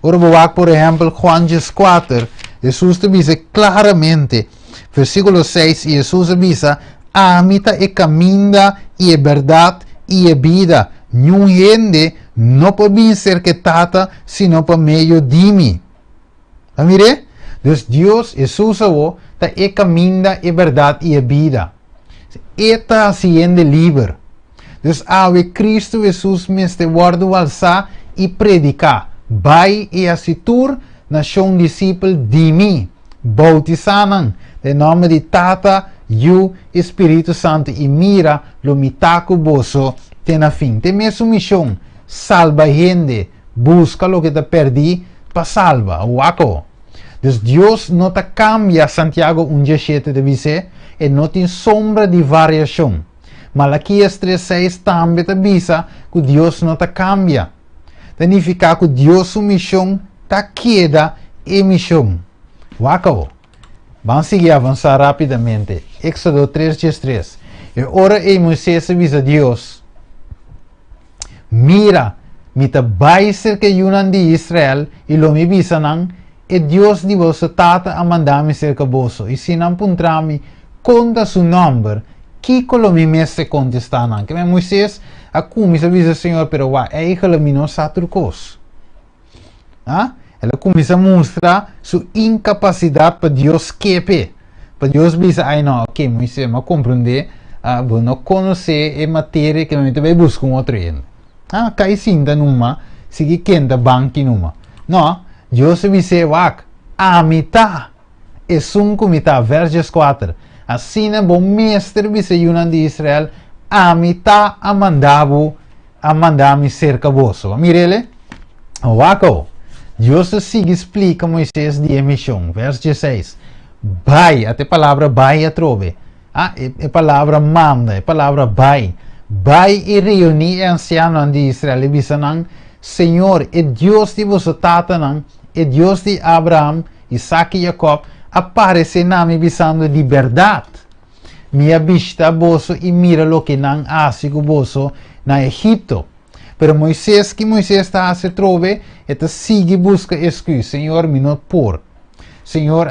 Ora, por exemplo, Juan 4, Jesus diz claramente, versículo 6, Jesus diz, a mim é caminho e é verdade e é vida. Nenhum gente não pode vir ser que tata, senão por meio de mim. Amire? Então, Deus, Jesus, é caminho, é verdade e é vida. Está sendo livre. Então, ave Cristo Jesus me este guardo alçar e predicar. Vai e asitur na um discípulo de mim. Bautizanam, em nome de Tata, e Espírito Santo, e mira, lo mitaco boso, tem a fim. Tem mesmo missão, salva gente, busca lo que te perdi, para salva, waco. Então, Deus não te cambia, Santiago 1,17 diz, e não tem sombra de variação. Malaquias 3,6 também te diz que Deus não te cambia. Significa que Deus sua missão te queda em missão. Waco. Vamos seguir avançar rapidamente. Éxodo 3:3. E ora Moisés diz a Deus: mira, me te vai ser que yunan de Israel e lo me bisanan, e Deus de vosso tata a mandar-me cerca vosso. E se não puntrami, conta su número, que colo me mestre contestanan. Que Moisés, a como se diz o Senhor, pero wa, é que me não saturcos. Ah? Ela começa a mostrar sua incapacidade para Deus queper. Para Deus dizer, ai não, ok, Moisés, mas compreender, não conhecer a matéria que eu também busco outro ainda. Cai cinta numa, sigue quenta banque numa. Não, Deus diz, wak, a mitad, é sunco mitad, versos 4. Assim é bom mestre, diz Yunan de Israel, a mitad a mandar-me cerca vosso. Mirele, wako. Deus sigue explica Moisés de emissão, verso 16. Vai, até a palavra vai a trove. É a palavra manda, é a palavra vai. Vai e reunir ancianos de Israel e dizem, Senhor, é Deus de vosso tata, é Deus de Abraão, Isaac e Jacob, aparece na minha visão de verdade. Minha vista vosso e mira lo que não hace com vosso na Egipto. Pero Moisés, que Moisés está se trove, eta sigue busca excuse. Senhor, me não por. Senhor,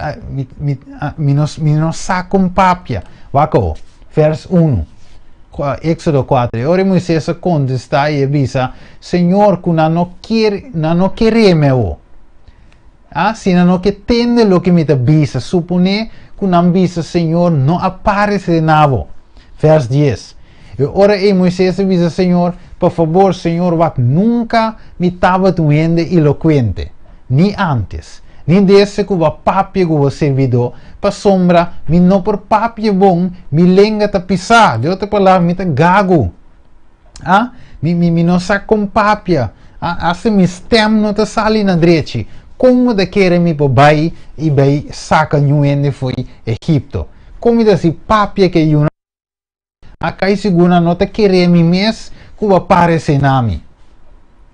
me não saca um papia. Waco, verso 1. Éxodo 4. Ora Moisés contesta e avisa, Senhor, que não queremos o. Se não que tende lo que me avisa, supone que não avisa, Senhor, não aparece de novo. Verso 10. Ora Moisés avisa, Senhor, por favor, Senhor, nunca me estava doendo eloquente, nem antes, nem desse que o papi que o servidor, para sombra, me não por papi bom, me lenga ta pisar, de outra palavra, me ta gago, me não saca com papi, assim me stem não ta sali na direita, como de querer me por bai e bai saca nuende foi Egipto, como desse papi que eu acá segura não ta querer me mes que aparece na mim.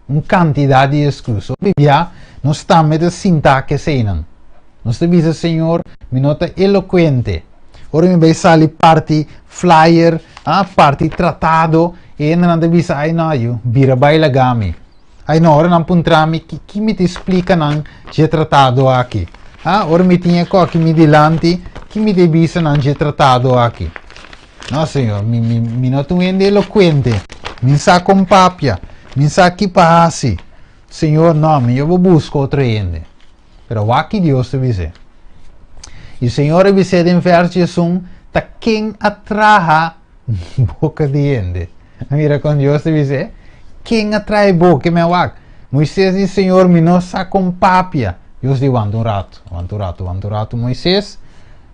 Uma quantidade de exclusão. Bíblia não está me de sintaxe seinan. Não está dizendo, Senhor, me nota eloquente. Ora me vai sair parte flyer, parte tratado, e não te diz, ai não, eu vira baila gami. Ai não, ora não puntrami, que me te explica não, que tratado aqui. Ora me tinha aqui me dilante, que me te diz não, que tratado aqui. Não, Senhor, me não estou eloquente. Me sa com papia, me sa que passe. Senhor, não, eu vou buscar outro ende. Pero aqui Deus te diz. E o Senhor diz em verso 1, ta quem atraha boca de ende. Mira, quando Deus te diz, quem atrai boca, meu wak? Moisés diz, Senhor, me não sa com papia. Deus diz, aguanta um rato. Moisés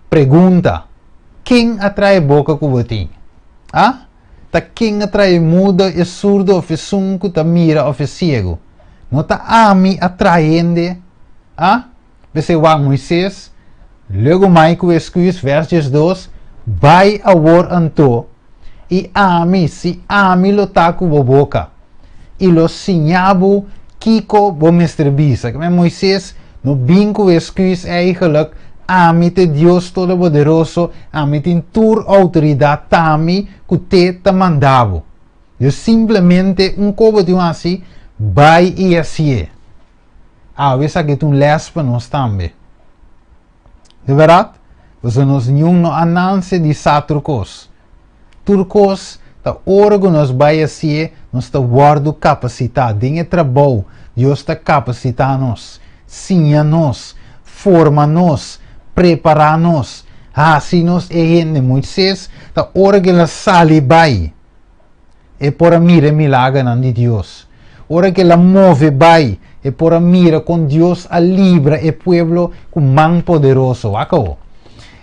pergunta, quem atrai boca com você? Ah? Ta quem atrai muda, é surdo, ou é sunco, ta mira, ou é cego. Não ta ami atraende. Ah? Você vai Moisés, logo mais que o escuis, versos 2, vai a war anto, e ami, se ami lo taco bo boca, e lo sinhabu, kiko bo misterbisa. Que Moisés, no binco escuis, eigenlijk, ami te Deus Todo-Poderoso, ami te tur autoridade, tami, que te ta mandavo. Eu simplesmente, cobo de assim, vai e assim. A vezes que tu les para nós também. De verdade? Você nos não ananse de saturcos. Turcos, ta orgo nos vai assim, nos ta guardo capacidade. Dinhe trabalho, Deus ta capacita-nos, sinha-nos, forma-nos, prepara-nos. Assim nos de Moisés, ta orgo la sali vai. E por mira milagre de Deus. Ora que la move vai. E por mira com Deus a libra e pueblo com mão poderoso. Acabou.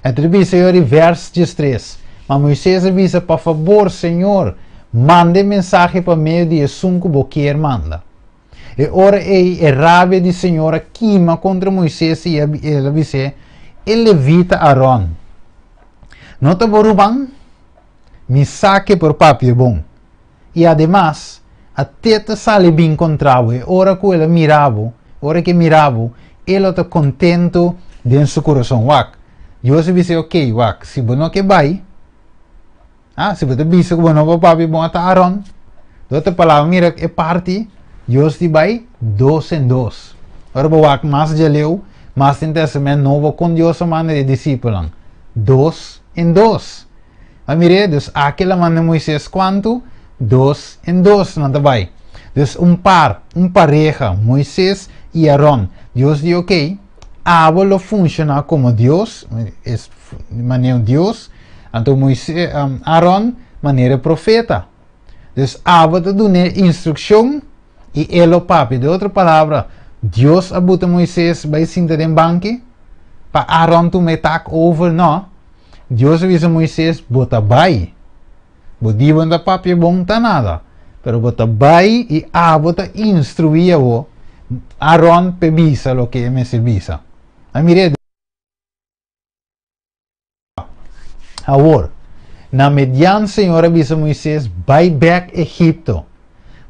Então diz o verso 3. Mas Moisés avisa, por favor, Senhor, mande mensagem para meio de sunco boqueir manda. E ora a rabia de Senhor queima contra Moisés e ele avisa, ele levita Aaron. Não te borubang, me saque por papi bom. E además, até te sale bem encontrado, e ora que ele mirava, ele está contento dentro do seu coração. Wak, Deus disse, ok, wak, se você não quer vai, se você disse que você não vai papi bom até Aaron, outra palavra, mira, é parte, Deus te vai 2 em 2. Ora, wak, mais de leu, mais em testamento novo, com Deus a maneira de discípulo, 2 em 2. Mas mire, dus aquela maneira Moisés quanto? 2 em 2, não vai. Dus par, pareja, Moisés e Aaron. Deus diz, ok, Abel funciona como Deus, é maneira Deus, então Moisés, Aaron, maneira profeta. Dus Abel te dá instrução e ele o papi. De outra palavra, Deus abuta Moisés vai sentar em banque, para Aaron tu me tak over, não. Deus avisa Moisés, bota vai. Bodiban da papi bom tá nada. Pero bota vai e bota instruía o Aaron pebisa lo que me servisa. A mire agora, na median Senhor avisa Moisés, vai back Egipto.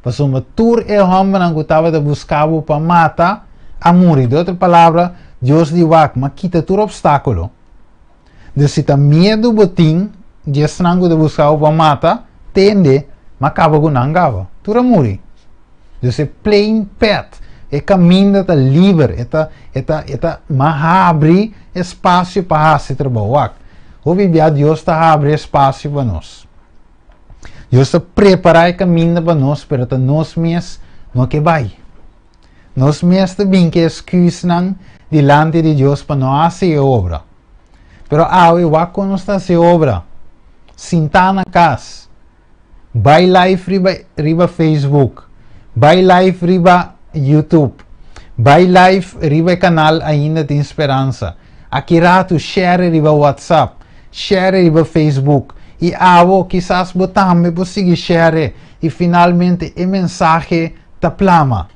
Passou uma tour e homem não gostava de buscar para matar a morir. De outra palavra, Deus diz, mas quita todo obstáculo. De se tá medo botim, de estrango de buscar para matar, tende, mas acaba com nangava. Tura muri. De se plain pet, é caminho da livre, mas abre espaço para se trabalhar. O biblia Deus está abre espaço para nós. Deus está preparar o caminho para nós, para nós mesmos não que vai. Nós mesmos também que excusam delante de Deus para nós fazer obra. Pero eu quando nós está fazer obra, sentar na casa, vai live riba Facebook, vai live riba YouTube, vai live riba canal ainda de esperança. Aqui rato share riba WhatsApp, share riba Facebook, e quizás botar me conseguir share e finalmente a mensagem ta plama.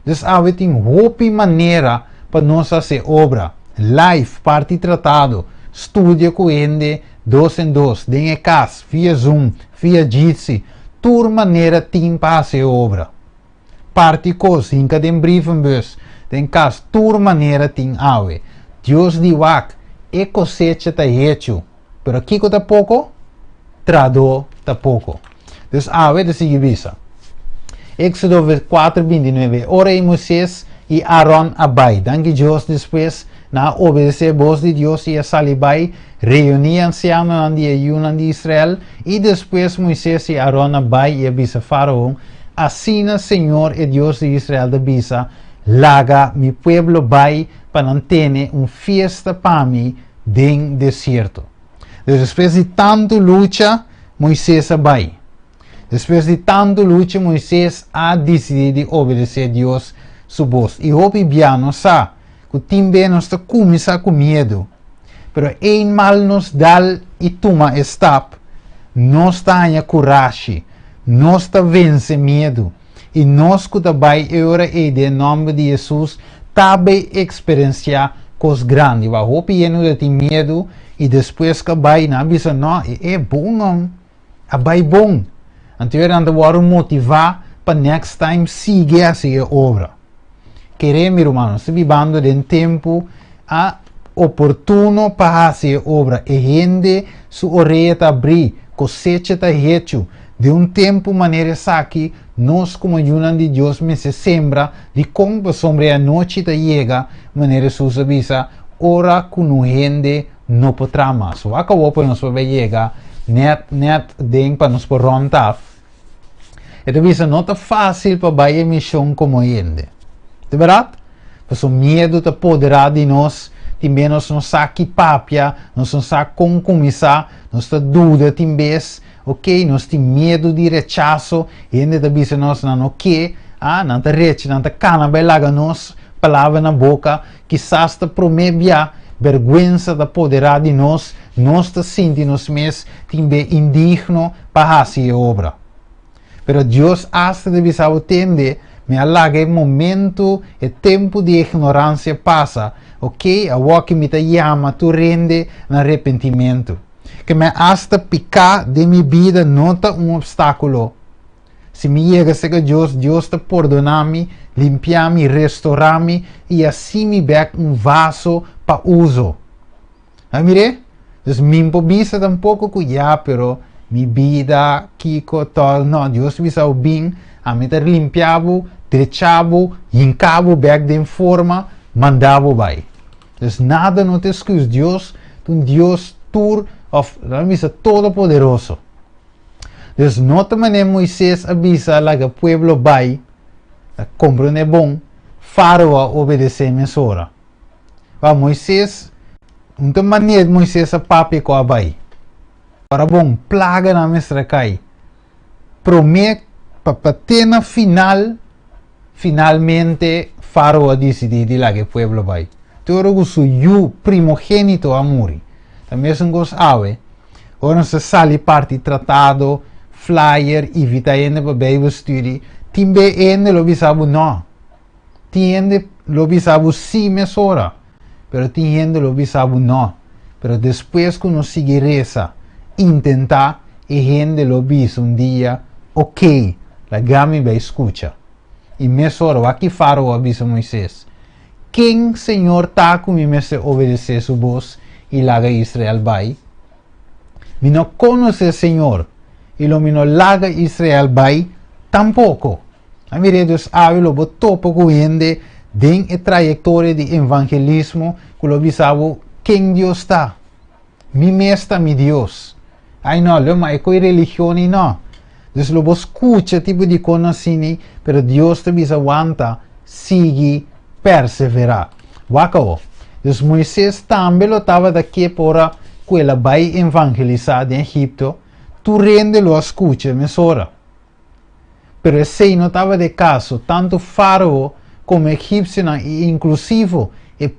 Então tem roupa maneira para nós fazer obra, live, parte tratado, estudia com ele 2 em 2, em casa, via Zoom, via Jitsi, toda maneira tem para fazer obra. Parte coisa, em cada brievenbus, em casa, toda maneira tem awe. Deus diz, e cosecha está hecho, pero aqui está pouco, trado está pouco. Então, awe de seguir visa. Éxodo 4:29, ora em Moisés e Aaron abai. Danke Deus depois, na obedecer a voz de Deus e a salibai, reunir ancianos de ayuno de Israel, e depois Moisés e Aaron abai e avisa Faraó, assim o Senhor e Deus de Israel avisa, laga mi pueblo vai para manter uma festa para mim den deserto. Depois de tanto luta, Moisés vai. Depois de tanto luta, Moisés ha decidido obedecer a Deus su voz. E hoje biano sa, que timbe nos está começar com medo. Pero em mal nos dá e toma step, nós tenha coragem, nós está vence medo. E nós que também agora em nome de Jesus, também experienciar coisas grandes. Vai hope de ter medo e depois que vai na bisa não é bom não, é bom. Então eu vou motivar para next time seguir essa obra. Queremos, irmãos, se vivendo de tempo oportuno para fazer obra. E gente sua orelha está abrir, cosecha está hecho. De tempo maneira que nós como ajudan de Deus me se sembra de como sobre a noite está chega, maneira sua avisa, ora com gente não poderá mais. So acabou para nós para chegar, net den para nos rontar. Então avisa não está fácil para vai a missão como gente. De verdade? Porque o medo está apoderado de nós. Também nós não sabemos que papia, nós não sabemos como começar, nós está dúvida também, ok? Nós temos medo de rechaço, e ainda também nós não quer, não está reche, não está cana, vai lá nós, palavra na boca, quizás está promebia, vergonha da apoderado de nós está sentindo nós mesmos, também indigno para fazer a obra. Pero Deus hasta deve saber entender, me alaga o momento, o tempo de ignorância passa, ok? A walk me chama, tu rende no arrependimento. Que me hasta picar de minha vida não está obstáculo. Se me chega a ser Deus, Deus está perdonar-me, limpiar-me, restaurar-me e assim me dá vaso para uso. Mire? Então, me improvisa tampouco cuidar, pero minha vida, Kiko, tal, não, Deus me sabe bem, a me ter limpiado, trechado, hincado, back de forma, mandava vai. Então, nada não te excuse, Deus, um Deus tur, of, todo poderoso. Então, nota maneira Moisés avisa lá que o povo vai, compreende bom, Faraó obedecer mesora. Moisés, uma maneira Moisés a papi com a vai. Para bom, plaga na mestra cai. Promete para ter na finalmente Faraó decidiu lá que o povo vai. Todo o primogênito a morrer. Também são coisas ave. Ora se sali parte tratado, flyer, evita ainda para bem estudar. Também ainda lo bisabo não. Tiende lo bisabo sim mesora. Pero tiende lo bisabo não. Pero depois que nos seguiresa, intentar e gente lo bis dia, ok, la gami vai escucha. E mesora, aqui Faraó avisa Moisés. Quem Senhor tá comigo me se obedecer sua voz e laga Israel vai? Me não conhece Senhor e lo me não laga Israel vai tampouco. A mire Deus habla bo topo com gente den a trajetória de evangelismo que lo bisabo quem Deus está. Mi mesta mi Deus. Ai não, lo mai coi religione não. Deus lo escuta tipo de conhecimento, pero Deus te aguanta, sigue, perseverar. Wacao. Deus Moisés também lo estava daqui para que ela vai evangelizar em Egipto, tu rende lo escuta mesora. Pero esse não estava de caso, tanto Faraó como egípcio, e inclusive o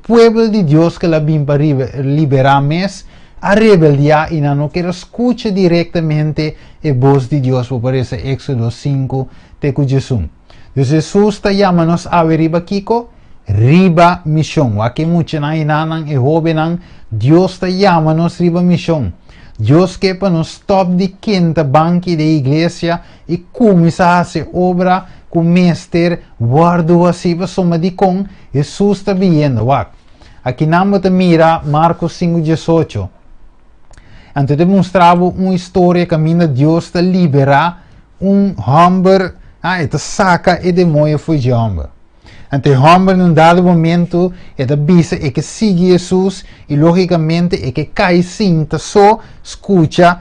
povo de Deus que la vim para liberar mais, a rebeldia e não quer escutar diretamente a voz de Deus, por isso Éxodo 5, teco Jesus. Deus Jesus está chamando-nos a riba Kiko, riba missão. Aqui muitos na inanan e jovenan, Deus está chamando-nos riba missão. Deus quer para nos top de quinta banque da igreja e começar a fazer obra com o mestre, guardo assim para soma de com, Jesus está vendo. Aqui não te mira Marcos 5:18. Então demonstrava uma história que a minha Deus te libera homem, te saca e demônio foi de homem. Então o homem num dado momento te visa que sigue Jesus e logicamente que cai sim, só escuta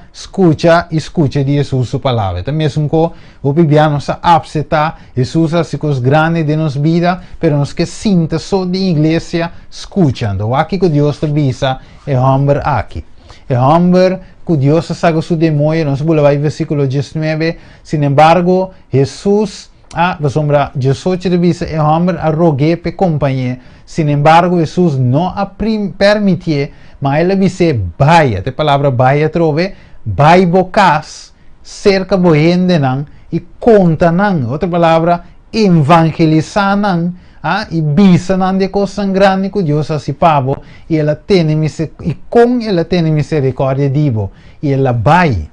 de Jesus sua palavra. Então mesmo que o bibiano se abseta, Jesus as coisas grandes de nossa vida, pero nos que sinta só de igreja escutando. Aqui que Deus te visa é homem aqui. El hombre que Dios sacó su demonio, nos vuelve al versículo 19. Sin embargo, Jesús, sombra 18 dice, el hombre arrogué pe compañía. Sin embargo, Jesús no permitió, mas él dice, vaya, de palabra vaya trove, vai bocas, cerca bohendenan, y contanan, otra palabra, evangelizanan, y bisanan de cosas grandes que Dios hace pavo, y con él tiene misericordia divo, y él vai,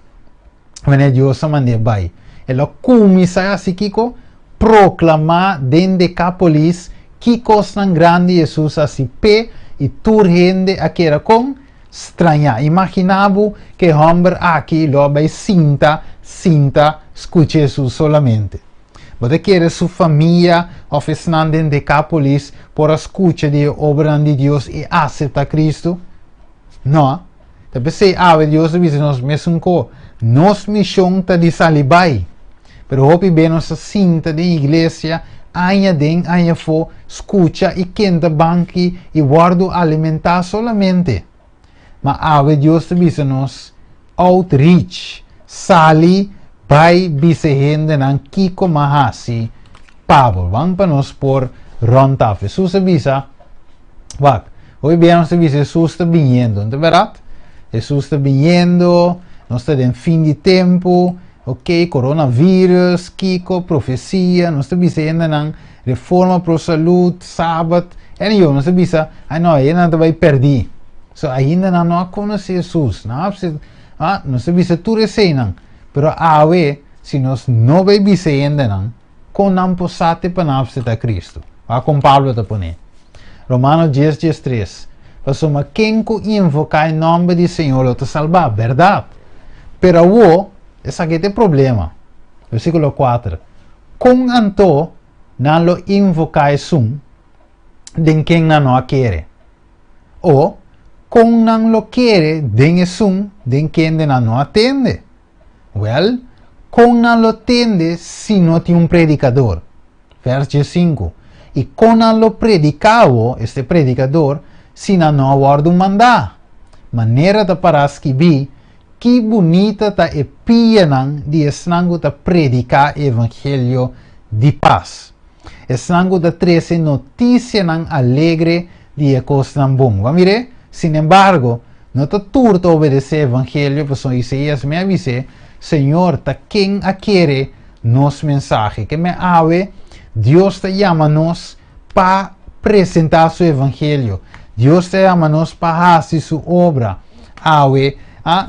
when Dios mande vai, él comienza así kiko, proclamar den Decápolis, que cosas grandes Jesús hace pe, y tur gente aquí era con extraña. Imaginaba que el hombre aquí lo ve cinta, escuche Jesús solamente. Você quer sua família oferecendo em Decápolis por escuta de obra de Deus e aceitar Cristo? Não. Então, se Deus diz nos mesmo que nossa missão está de salibai. Pero hope bem nossa cinta de igreja, ainda den, ainda for, escuta e quenta banque e guardo alimentar solamente. Mas Deus diz nos outreach, sali, vai bisehende nan kiko mahasi Pablo. Vamos para nós por ronta. Jesus avisa, hoy bien nos avisa, Jesus está viniendo, ¿no es verdad? Jesus está viniendo, nós está en fin de tempo, ok, coronavirus, kiko, profecia, nós está dizendo nan reforma pro salud, sábado, e eu nos avisa, não, ainda não vai perder. So ainda não conhece Jesus, não se avisa tudo assim, não. Pero se nós não bebemos ainda, com não possate para nós a Cristo. Com Pablo está pondo. Romanos 10:3. Mas quem invocar em nome do Senhor te salvar, verdade? Pero esse aqui tem problema. Versículo 4. Com anto não lo invocar de quem não quer. Ou com não lo quer de quem não atende. Well, com não lo atende se não tem um predicador. Verso 5. E com não lo predicavo, este predicador, se não aguarda um mandar. Maneira de parar escrever, que bonita ta e pianan de esnango ta predicar evangelho de paz. Esnango ta 13 notícia nan alegre de coisa nan bom. Vamos ver? Sin embargo, não está turto obedecer evangelho, porque Isaías me avise, Senhor, ta quem a quere nos mensaje, que me ave, Deus te llama nos para apresentar su evangelho. Deus te llama nos para fazer sua obra. Ave,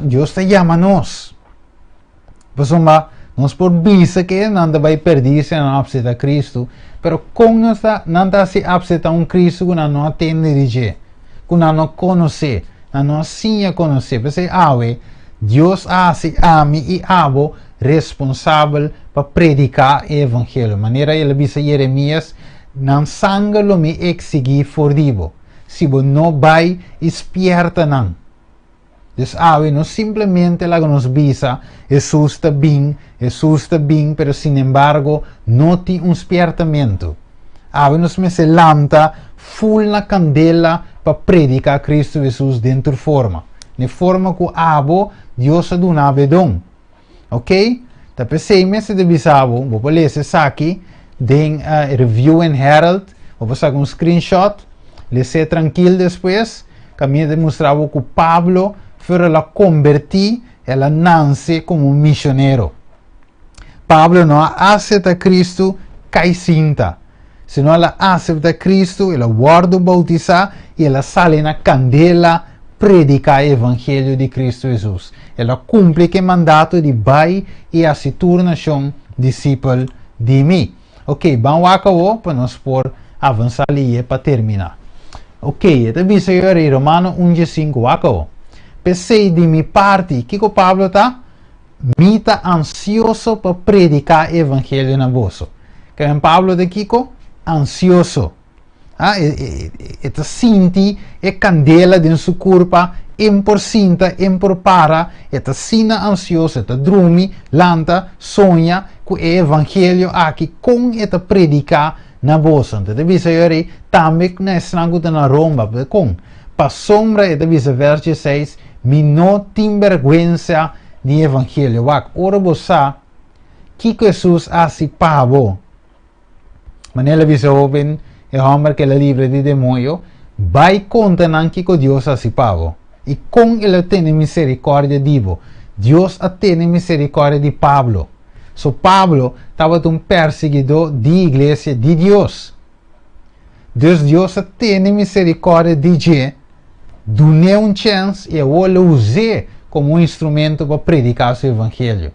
Deus te llama nos. Pues nos por visa que não vai perder-se na abseta Cristo, pero com não se abseta Cristo que não atende de je, que não conhece, não assim a conhecer. Porque ave, Deus hace a mim e abo responsável para predicar o evangelho. Maneira ele diz a Jeremias, não sangue lo me exigir fordivo. Se você não vai, espierta não. Então, não simplesmente lá nos visa, Jesus está bem, pero sin embargo, não tem despertamento. Nos me se lanta full na candela para predicar Cristo Jesus dentro forma. De forma que Deus dá dom. Ok? Então, pensei, se de bisabo, vou ler esse aqui, den Review and Herald, vou passar um screenshot, ler tranquilo depois, que a minha demonstrava que Pablo foi ela convertir, ela nasce como um missionário. Pablo não aceita Cristo, cai cinta. Se não ela aceita Cristo, ela guarda bautizar e ela sai na candela predicar o evangelho de Cristo Jesus. Ela cumpre o mandato de vai e a se tornação discípulo de mim. Ok, vamos acabar para nós por avançar ali para terminar. Ok, então vamos em Romanos 1:5 acabou. Pensei de minha parte, que o Pablo está? Me está ansioso para predicar o evangelho na vossa. Que é Pablo de Kiko? Ansioso. Eta sinti e candela de sua curva, por cinta, por para, eta sina ansioso, eta drumi, lanta, sonha, com o evangelho aqui, com eta predicar na vossa. Então, visa também na estranguta na romba, com, pa sombra, eta visa verso 6, mi no tem vergüenza de evangelho. Wak, ora bosa, que Jesus assim pavo. Manela visa open, e homem que é livre de demônio, vai conta nan que Deus assim pavo. E com ele tem misericórdia divo. Deus tem misericórdia de Pablo. So Pablo estava um perseguidor de igreja de Deus. Deus tem misericórdia de Deus. Dune um chance e eu o usei como instrumento para predicar o evangelho.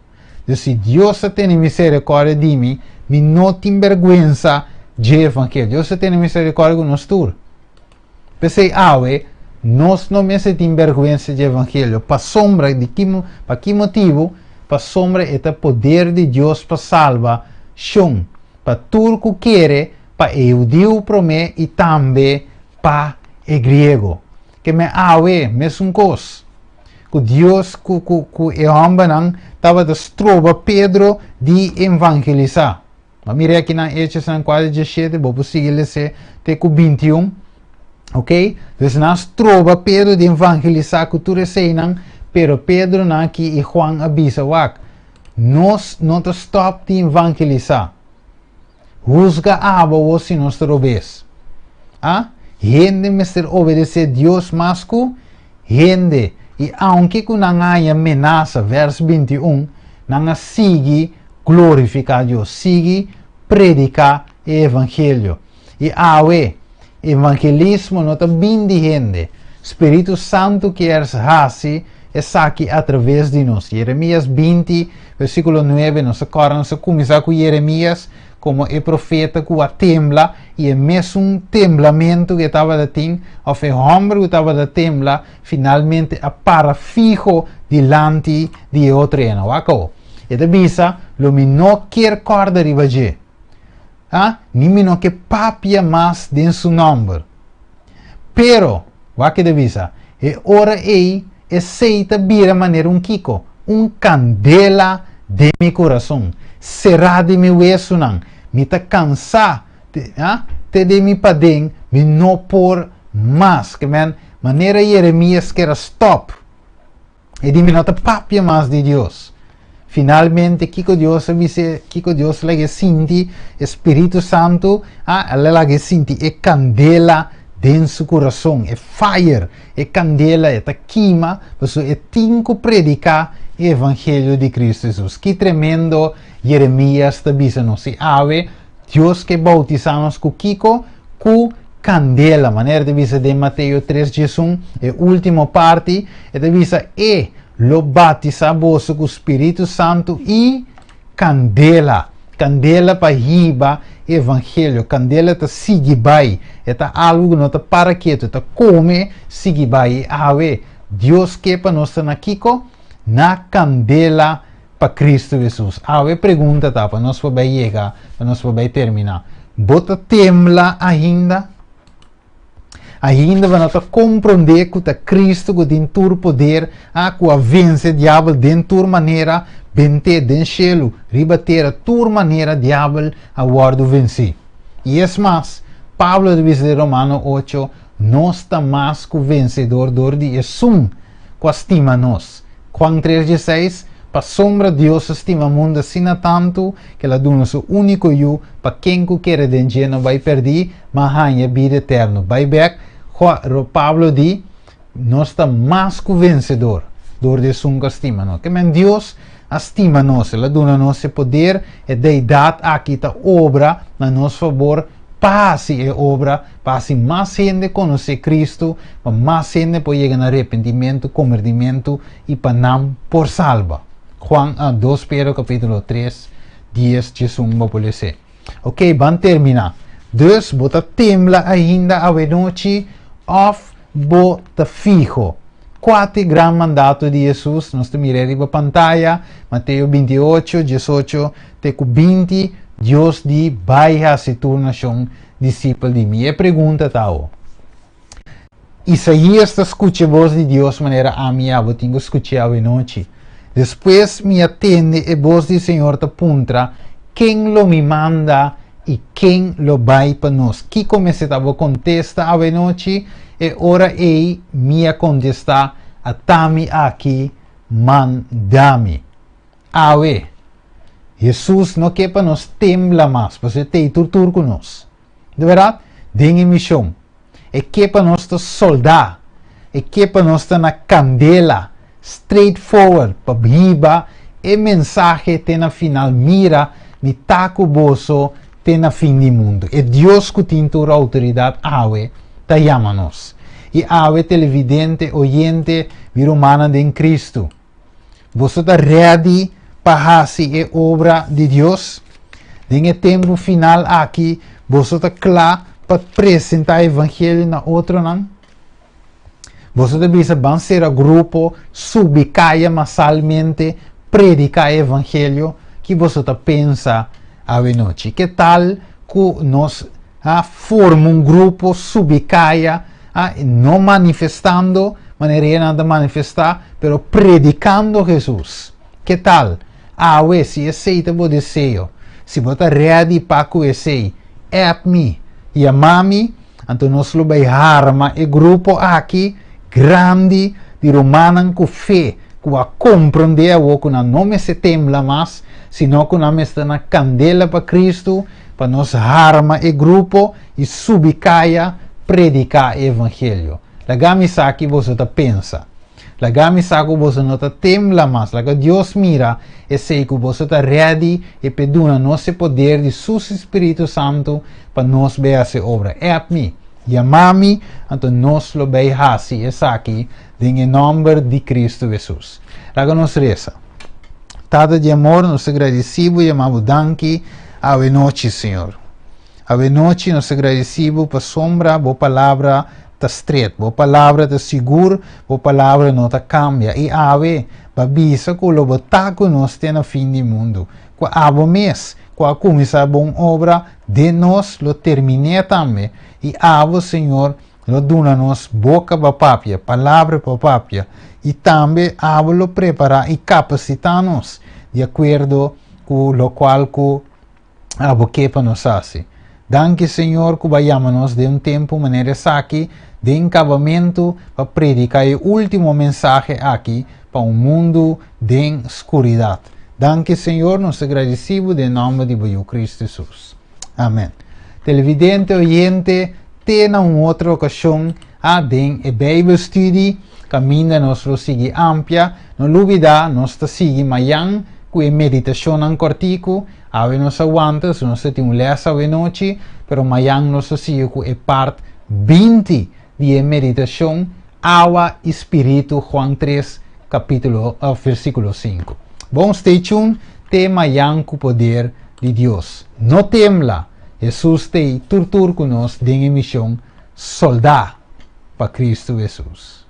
Se Deus tem misericórdia de mim, me não tem vergüenza de evangelho. Deus tem misericórdia conosco. Pensei, nós não me sentimos vergüenza de evangelho. Para sombra de que motivo? Para sombra é o poder de Deus para salvar. Para tudo que quer, para judeu para mim e também para o grego. Que me mesmo coisa. Que Deus, que o homem não estava destrova Pedro de evangelizar. Mas mire aqui na Hechos 4:17, vou seguir esse teco 21. Ok? Então, nós trova Pedro de evangelizar que tudo sei não, pero Pedro não aqui e Juan avisa, nós não te stop de evangelizar. Rusga aba o se nós trobes. Gente me ser obedecer Deus mas que gente. E aunque que não há ameaça, verso 21, não sigue glorificar Deus, sigue predicar o evangelho. E evangelismo não está bem de gente. Espírito Santo quer se aqui através de nós. Jeremias 20, versículo 9, nós começamos com Jeremias como o profeta que tembla e é mesmo temblamento que estava a ter, ou o homem que estava a temblar, finalmente para fijo diante de outro ano. E da visa, lo me não quer corda ribaje. Ni me não quer papia mais de seu nome. Pero, que da visa, e ora aceita vira maneira kiko, candela de mi coração. Será de mi hueso não. Me tá cansado de mi padem, me não por mais. Que maneira Jeremias quer stop. E de mi não tá papia mais de Deus. Finalmente, Kiko Deus lhe senti Espírito Santo, ela lhe senti e candela dentro do coração, é fire, é candela, é queima, porque é tinco predicar o Evangelho de Cristo Jesus. Que tremendo Jeremias está dizendo, se Deus que bautizamos com Kiko, com candela, maneira de dizer de Mateus 3:1, é a última parte, é de dizer, lo batizamos com o Espírito Santo e candela. Candela para riba evangelho. Candela está sigue vai. É algo que não está para quieto. Está come sigue vai. Deus que para nós na Kiko na candela para Cristo Jesus. Pergunta para nós vai chegar, para nós vai terminar. Bota tembla ainda. Ainda vai nota compreender que Cristo que tem todo poder a vence o diabo dentro de maneira bente den cielo ribater toda maneira diabo a guardo vencer. E é mais, Pablo diz em Romano 8, nós está mais que vencedor de Jesus que estima nós. Juan 3:16, para sombra Deus estima o mundo assim tanto que ela dá o único eu para quem que quer de não vai perder, mas ganha vida eterna. Vai back, Pablo diz, nós está mais que vencedor de Jesus que estima nós. Que Deus estima nós, ela dá nós poder e deidade aqui está obra na nosso favor. Passe a obra, passe mais gente conhecer Cristo, para mais gente pode chegar no arrependimento, convertimento e para não por salva. Juan 2 Pedro capítulo 3, 10, Jesus vai poder ser. Ok, vamos terminar. Dus, bota tembla ainda a noite, of bota fijo. 4 gran mandato de Jesus, nós temos mirando a pantalla, Mateus 28, 18, teco 20, Deus di vai a se tornar discípulo de mim. E pergunta tal. Isaías está escutando a voz de Deus de maneira amigável, tenho escutado a noite. Depois me atende a voz do Senhor da puntra, quem lo me manda e quem lo vai para nós. Que comece a contestar a noite e ora ei me contestar atami aqui mandami. Awe, Jesus não quer para nós temblar mais, para você ter tortura com nós. De verdade, tem missão. É que para nós soldar, é que para nós na candela, straightforward, para viva, e mensagem tem na final mira, de taco bolso, tem na fim do mundo. É Deus que tem toda a autoridade, awe, tá chama nós. E awe televidente, oyente, vir humana de Cristo. Você está ready para fazer a obra de Deus? Em tempo final aqui, você está claro para apresentar o evangelho na outra não? Você deve ser um grupo subicaia massalmente predicar o evangelho que você pensa a noite. Que tal que nós formamos grupo subicaia, não manifestando, maneira de manifestar, pero predicando Jesus? Que tal? Se aceita o desejo, se você está ready para conhecer, help me, chamar-me, então nós vamos armar o grupo aqui, grande, de romanos com fé, que vai compreender que não me se tembla mais, senão que não está na candela para Cristo, para nós armar o grupo e subicaia, predicar o evangelho. Lagami sa que você pensa. Lagami sa que você não tembla mais. Laga Deus mira e sei que você está ready e peduna nosso poder de seu Espírito Santo para nós ver essa obra. Help me. Chamar-me, então nós lo vai fazer essa aqui, em nome de Cristo Jesus. Laga nos reza. Tata de amor, nos agradecemos e amamos danke a noite, Senhor. A noite nos agradecemos por sombra, boa palavra, está estreito, boa palavra está seguro, boa palavra não está cambia. E ave, babisa que o botar que nós tem no fim do mundo. Com a mês, com a começar a boa obra, de nós lo termine também. E ave, Senhor, lo dona-nos boca para papia, palavra para papia. E também ave lo prepara e capacita-nos de acordo com o qual a boca para nós fazer. Danke, Senhor, que vayamos de tempo maneira aqui, de encabamento, para predicar o último mensagem aqui, para um mundo de escuridão. Danke, Senhor, nos agradecemos em nome de Cristo Jesus. Amém. Televidente, oyente, tem uma outra ocasião a den e Bible Study, caminho nosso sigue ampla, não duvida, nós sigue amanhã, com a meditação em cortico, ave nos aguanta, se nós temos lessa a noite, pero amanhã nós sigue com a parte 20 de meditação, Água e Espírito, Juan 3, versículo 5. Bom, stay tuned, te amanhã com o poder de Deus. Não temla, Jesus te tortura conosco, em missão, soldar para Cristo Jesus.